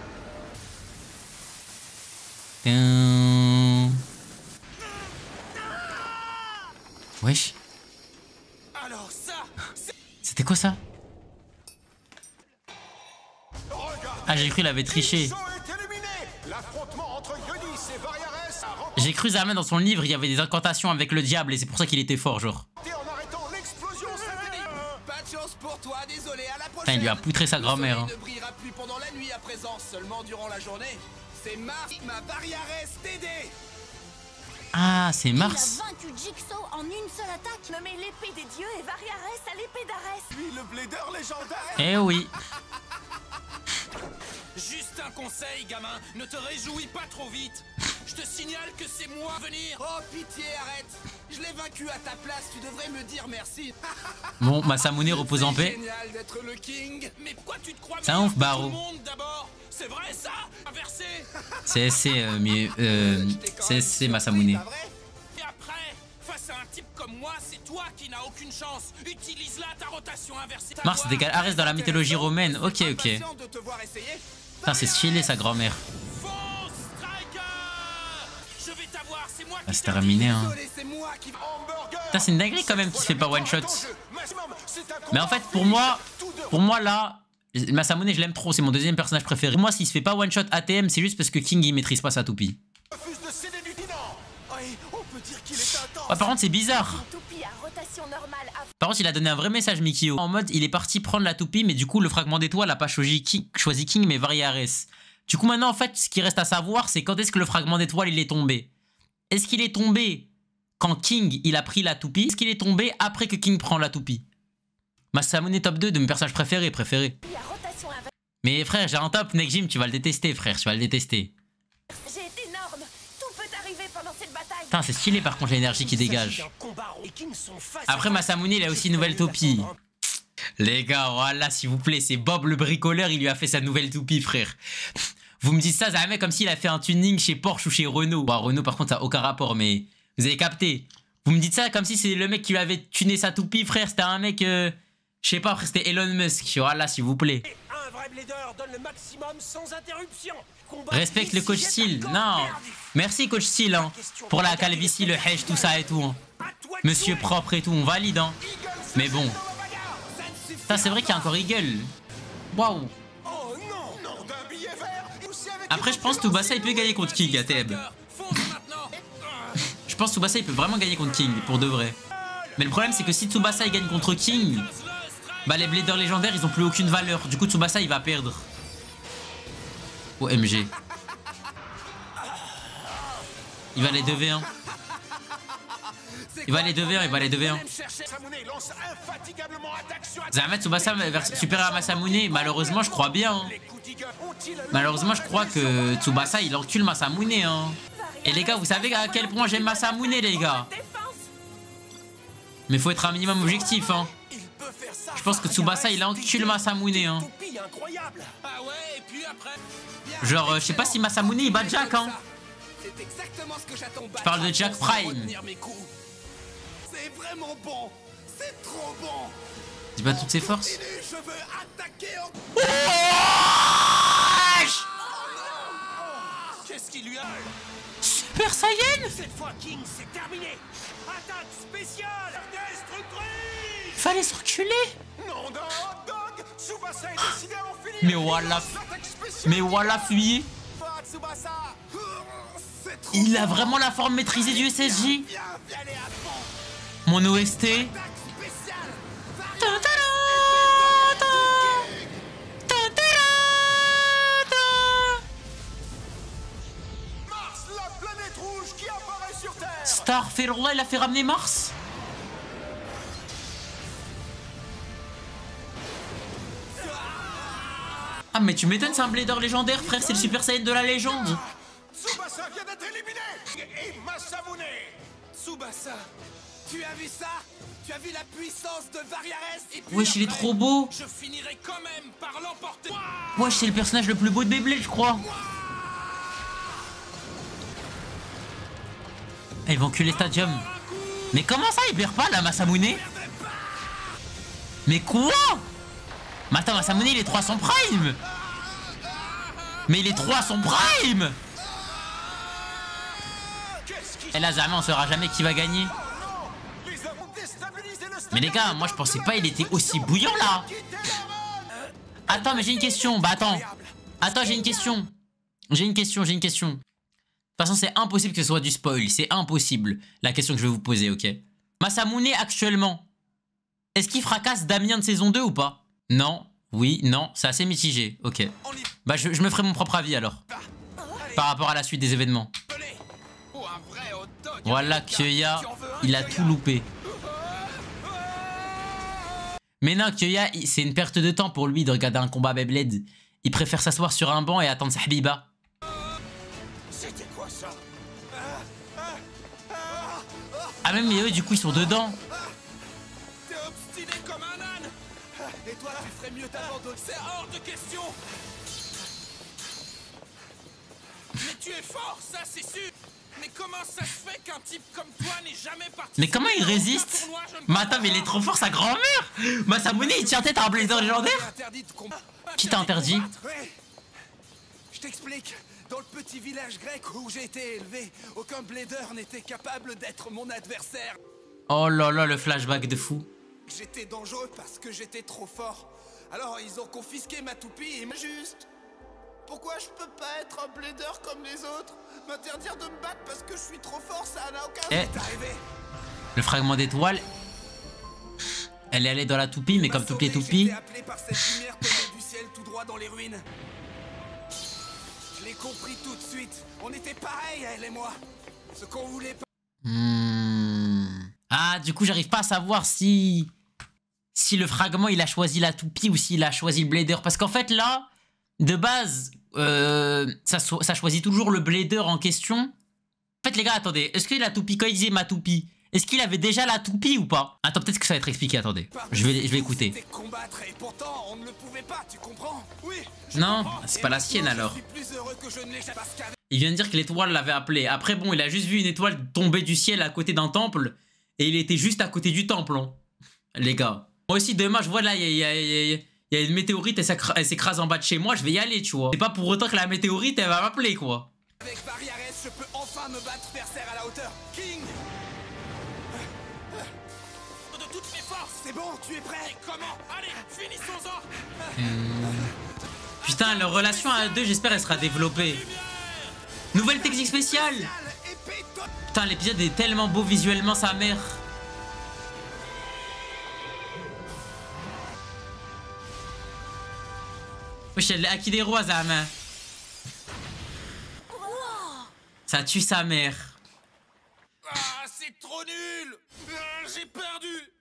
Wesh. C'était quoi ça? Ah, j'ai cru qu'il avait triché. J'ai cru Zaman dans son livre, il y avait des incantations avec le diable et c'est pour ça qu'il était fort, genre. Putain, il lui a poutré sa grand-mère. Hein. Ne brillera plus pendant la nuit à présent, seulement durant la journée. C'est ma Variaresse TD. Ah, c'est Mars. Il a vaincu Jigsaw en une seule attaque. Nommé l'épée des dieux et Variaresse à l'épée d'Arès. Lui, le blader légendaire. Eh oui. Juste un conseil, gamin, ne te réjouis pas trop vite. Je te signale que c'est moi à venir. Oh, pitié, arrête. Je l'ai vaincu à ta place, tu devrais me dire merci. Bon, Masamune repose en paix. Génial d'être le king. Mais pourquoi tu te crois C'est un ouf, Baro. C'est vrai ça? Inversé. C'est Masamune. Et après, face à un type comme moi, c'est toi qui n'as aucune chance. Utilise-la ta rotation inversée. Mars égale Arès dans la mythologie romaine. Ok, ok. Putain, c'est stylé sa grand-mère. Ah, c'est terminé, hein. Putain, c'est une dinguerie quand même qui se fait pas one shot. Mais en fait, pour moi là, Masamune, je l'aime trop, c'est mon deuxième personnage préféré. Moi, s'il se fait pas one shot ATM, c'est juste parce que King il maîtrise pas sa toupie. Ouais, par contre, c'est bizarre. Par contre, il a donné un vrai message, Mikio. En mode, il est parti prendre la toupie, mais du coup, le fragment d'étoile a pas choisi King, mais Variaresse. Du coup, maintenant, en fait, ce qui reste à savoir, c'est quand est-ce que le fragment d'étoile il est tombé. Est-ce qu'il est tombé quand King il a pris la toupie? Est-ce qu'il est tombé après que King prend la toupie? Masamune top 2 de mes personnages préférés. Mais frère, j'ai un top, Nekjim, tu vas le détester, frère, tu vas le détester. J'ai été énorme. Tout peut arriver pendant cette bataille. Putain, c'est stylé par contre l'énergie qui dégage. Après, Masamune, il a aussi une nouvelle toupie. Les gars, voilà, s'il vous plaît, c'est Bob le bricoleur, il lui a fait sa nouvelle toupie, frère. Vous me dites ça, jamais comme s'il a fait un tuning chez Porsche ou chez Renault. Bon, Renault, par contre, ça n'a aucun rapport, mais vous avez capté. Vous me dites ça comme si c'est le mec qui lui avait tuné sa toupie, frère. C'était un mec, je sais pas, après, c'était Elon Musk. Voilà, s'il vous plaît. Un vrai blader donne le maximum sans interruption. Respecte le coach Steel. Non. Merci, coach Steel, hein, pour la calvitie, le hedge, tout ça et tout. Hein. Monsieur propre et tout, on valide, hein. Mais bon. Ça, c'est vrai qu'il y a encore Eagle. Waouh. Après, je pense que Tsubasa il peut gagner contre King à TM. Je pense que Tsubasa il peut vraiment gagner contre King pour de vrai. Mais le problème, c'est que si Tsubasa il gagne contre King, bah les bladers légendaires ils ont plus aucune valeur. Du coup, Tsubasa il va perdre. OMG. Il va les 2v1. Il va les 2v1, il va les 2v1. Zama Tsubasa supérieur à Masamune, malheureusement je crois bien. Hein. Malheureusement je crois que Tsubasa il encule Masamune. Hein. Et les gars, vous savez à quel point j'aime Masamune, les gars. Mais faut être un minimum objectif. Hein. Je pense que Tsubasa il encule Masamune. Hein. Genre, je sais pas si Masamune il bat Jack. Hein. Je parle de Jack Prime. C'est vraiment bon. C'est trop bon. Il bat toutes ses forces. Je veux attaquer en... Super Saiyan. Cette fois, King, c'est terminé. Attaque spéciale destructrice. Fallait se reculer. Non, Dog, Tsubasa est décidé à en finir. Mais voilà, fuyez. Il a vraiment la forme maîtrisée du SSJ. Mon OST. Starfirullah, il a fait ramener Mars. Ah mais tu m'étonnes, c'est un blader légendaire, frère, c'est le Super Saiyan de la légende. Tsubasa vient d'être éliminé. Et Masamune. Tsubasa, tu as vu ça? Tu as vu la puissance de Variares? Wesh, il est trop beau. Je finirai quand même par l'emporter. Wesh, c'est le personnage le plus beau de Beyblade, je crois. Ah, ils vont enculer Stadium. Mais comment ça, il perd pas, là, Masamune? Mais quoi? Mais attends, Masamune, il est 300 prime. Mais il est 300 prime. Et là, jamais, on saura jamais qui va gagner. Mais les gars, moi je pensais pas il était aussi bouillant là. Attends, mais j'ai une question. Bah attends. Attends, j'ai une question. J'ai une question. De toute façon, c'est impossible que ce soit du spoil. C'est impossible. La question que je vais vous poser, ok? Masamune, actuellement, est-ce qu'il fracasse Damien de saison 2 ou pas? Non. Oui, non. C'est assez mitigé. Ok. Bah je me ferai mon propre avis alors. Par rapport à la suite des événements. Voilà, Kyoya, il a tout loupé. Mais non, Kyoya, c'est une perte de temps pour lui de regarder un combat Beyblade. Il préfère s'asseoir sur un banc et attendre sa Habiba. C'était quoi ça? Ah même, mais eux, du coup, ils sont dedans. T'es obstiné comme un âne. Et toi, tu ferais mieux d'abandonner. C'est hors de question. Mais tu es fort, ça c'est sûr. Mais comment ça se fait qu'un type comme toi n'ait jamais participé? Mais comment il résiste? Mais attends, mais il est trop fort, sa grand-mère. Masamune, il tient tête à un blazer légendaire. Qui t'a interdit? Je t'explique. Dans le petit village grec où j'ai été élevé, aucun blader n'était capable d'être mon adversaire. Oh là là, le flashback de fou. J'étais dangereux parce que j'étais trop fort. Alors ils ont confisqué ma toupie et juste... Pourquoi je peux pas être un blader comme les autres? M'interdire de me battre parce que je suis trop fort, ça n'a aucun sens d'arriver. Le fragment d'étoile. Elle est allée dans la toupie, mais comme toutes les toupies. Appelé par cette lumière tombée du ciel tout droit dans les ruines. Je l'ai compris tout de suite. On était pareils, elle et moi. Ce qu'on voulait pas. Ah, du coup, j'arrive pas à savoir si le fragment il a choisi la toupie ou s'il a choisi le blader. Parce qu'en fait, là, de base, ça choisit toujours le blader en question. En fait, les gars, attendez. Est-ce que la toupie, quand il disait ma toupie, est-ce qu'il avait déjà la toupie ou pas? Attends, peut-être que ça va être expliqué. Attendez. Je vais écouter. Et pourtant, on ne le pouvait pas, tu comprends? Oui. Non, c'est pas la sienne alors. Il vient de dire que l'étoile l'avait appelé. Après, bon, il a juste vu une étoile tomber du ciel à côté d'un temple. Et il était juste à côté du temple, hein. Les gars. Moi aussi, demain, je vois là, il y a une météorite, elle s'écrase en bas de chez moi, je vais y aller, tu vois. C'est pas pour autant que la météorite, elle va m'appeler, quoi. Avec Variares, je peux enfin me battre Berserk à la hauteur. King! De toutes mes forces. C'est bon, tu es prêt? Comment? Allez, finissons-en. Putain, leur relation à deux, j'espère, elle sera développée. Nouvelle technique spéciale. Putain, l'épisode est tellement beau visuellement, sa mère. Wesh, elle est acquis des rois, sa main. Ça tue sa mère. Ah, c'est trop nul. J'ai perdu.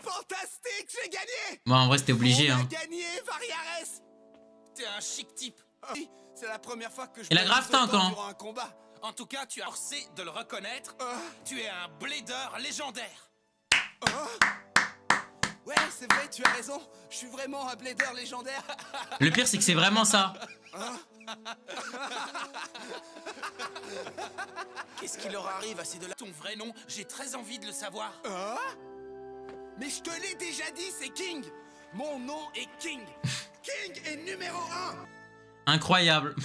Fantastique, j'ai gagné. Bon, en vrai, c'était obligé, hein. Gagné, Variares. T'es un chic type. C'est la première fois que je... Et la grave tank, hein. durant un combat. En tout cas, tu as forcé de le reconnaître. Tu es un blader légendaire. Ouais, c'est vrai, tu as raison. Je suis vraiment un blader légendaire. Le pire, c'est que c'est vraiment ça. Qu'est-ce qui leur arrive à ces deux-là? Ton vrai nom, j'ai très envie de le savoir. Mais je te l'ai déjà dit, c'est King. Mon nom est King. King est numéro 1. Incroyable.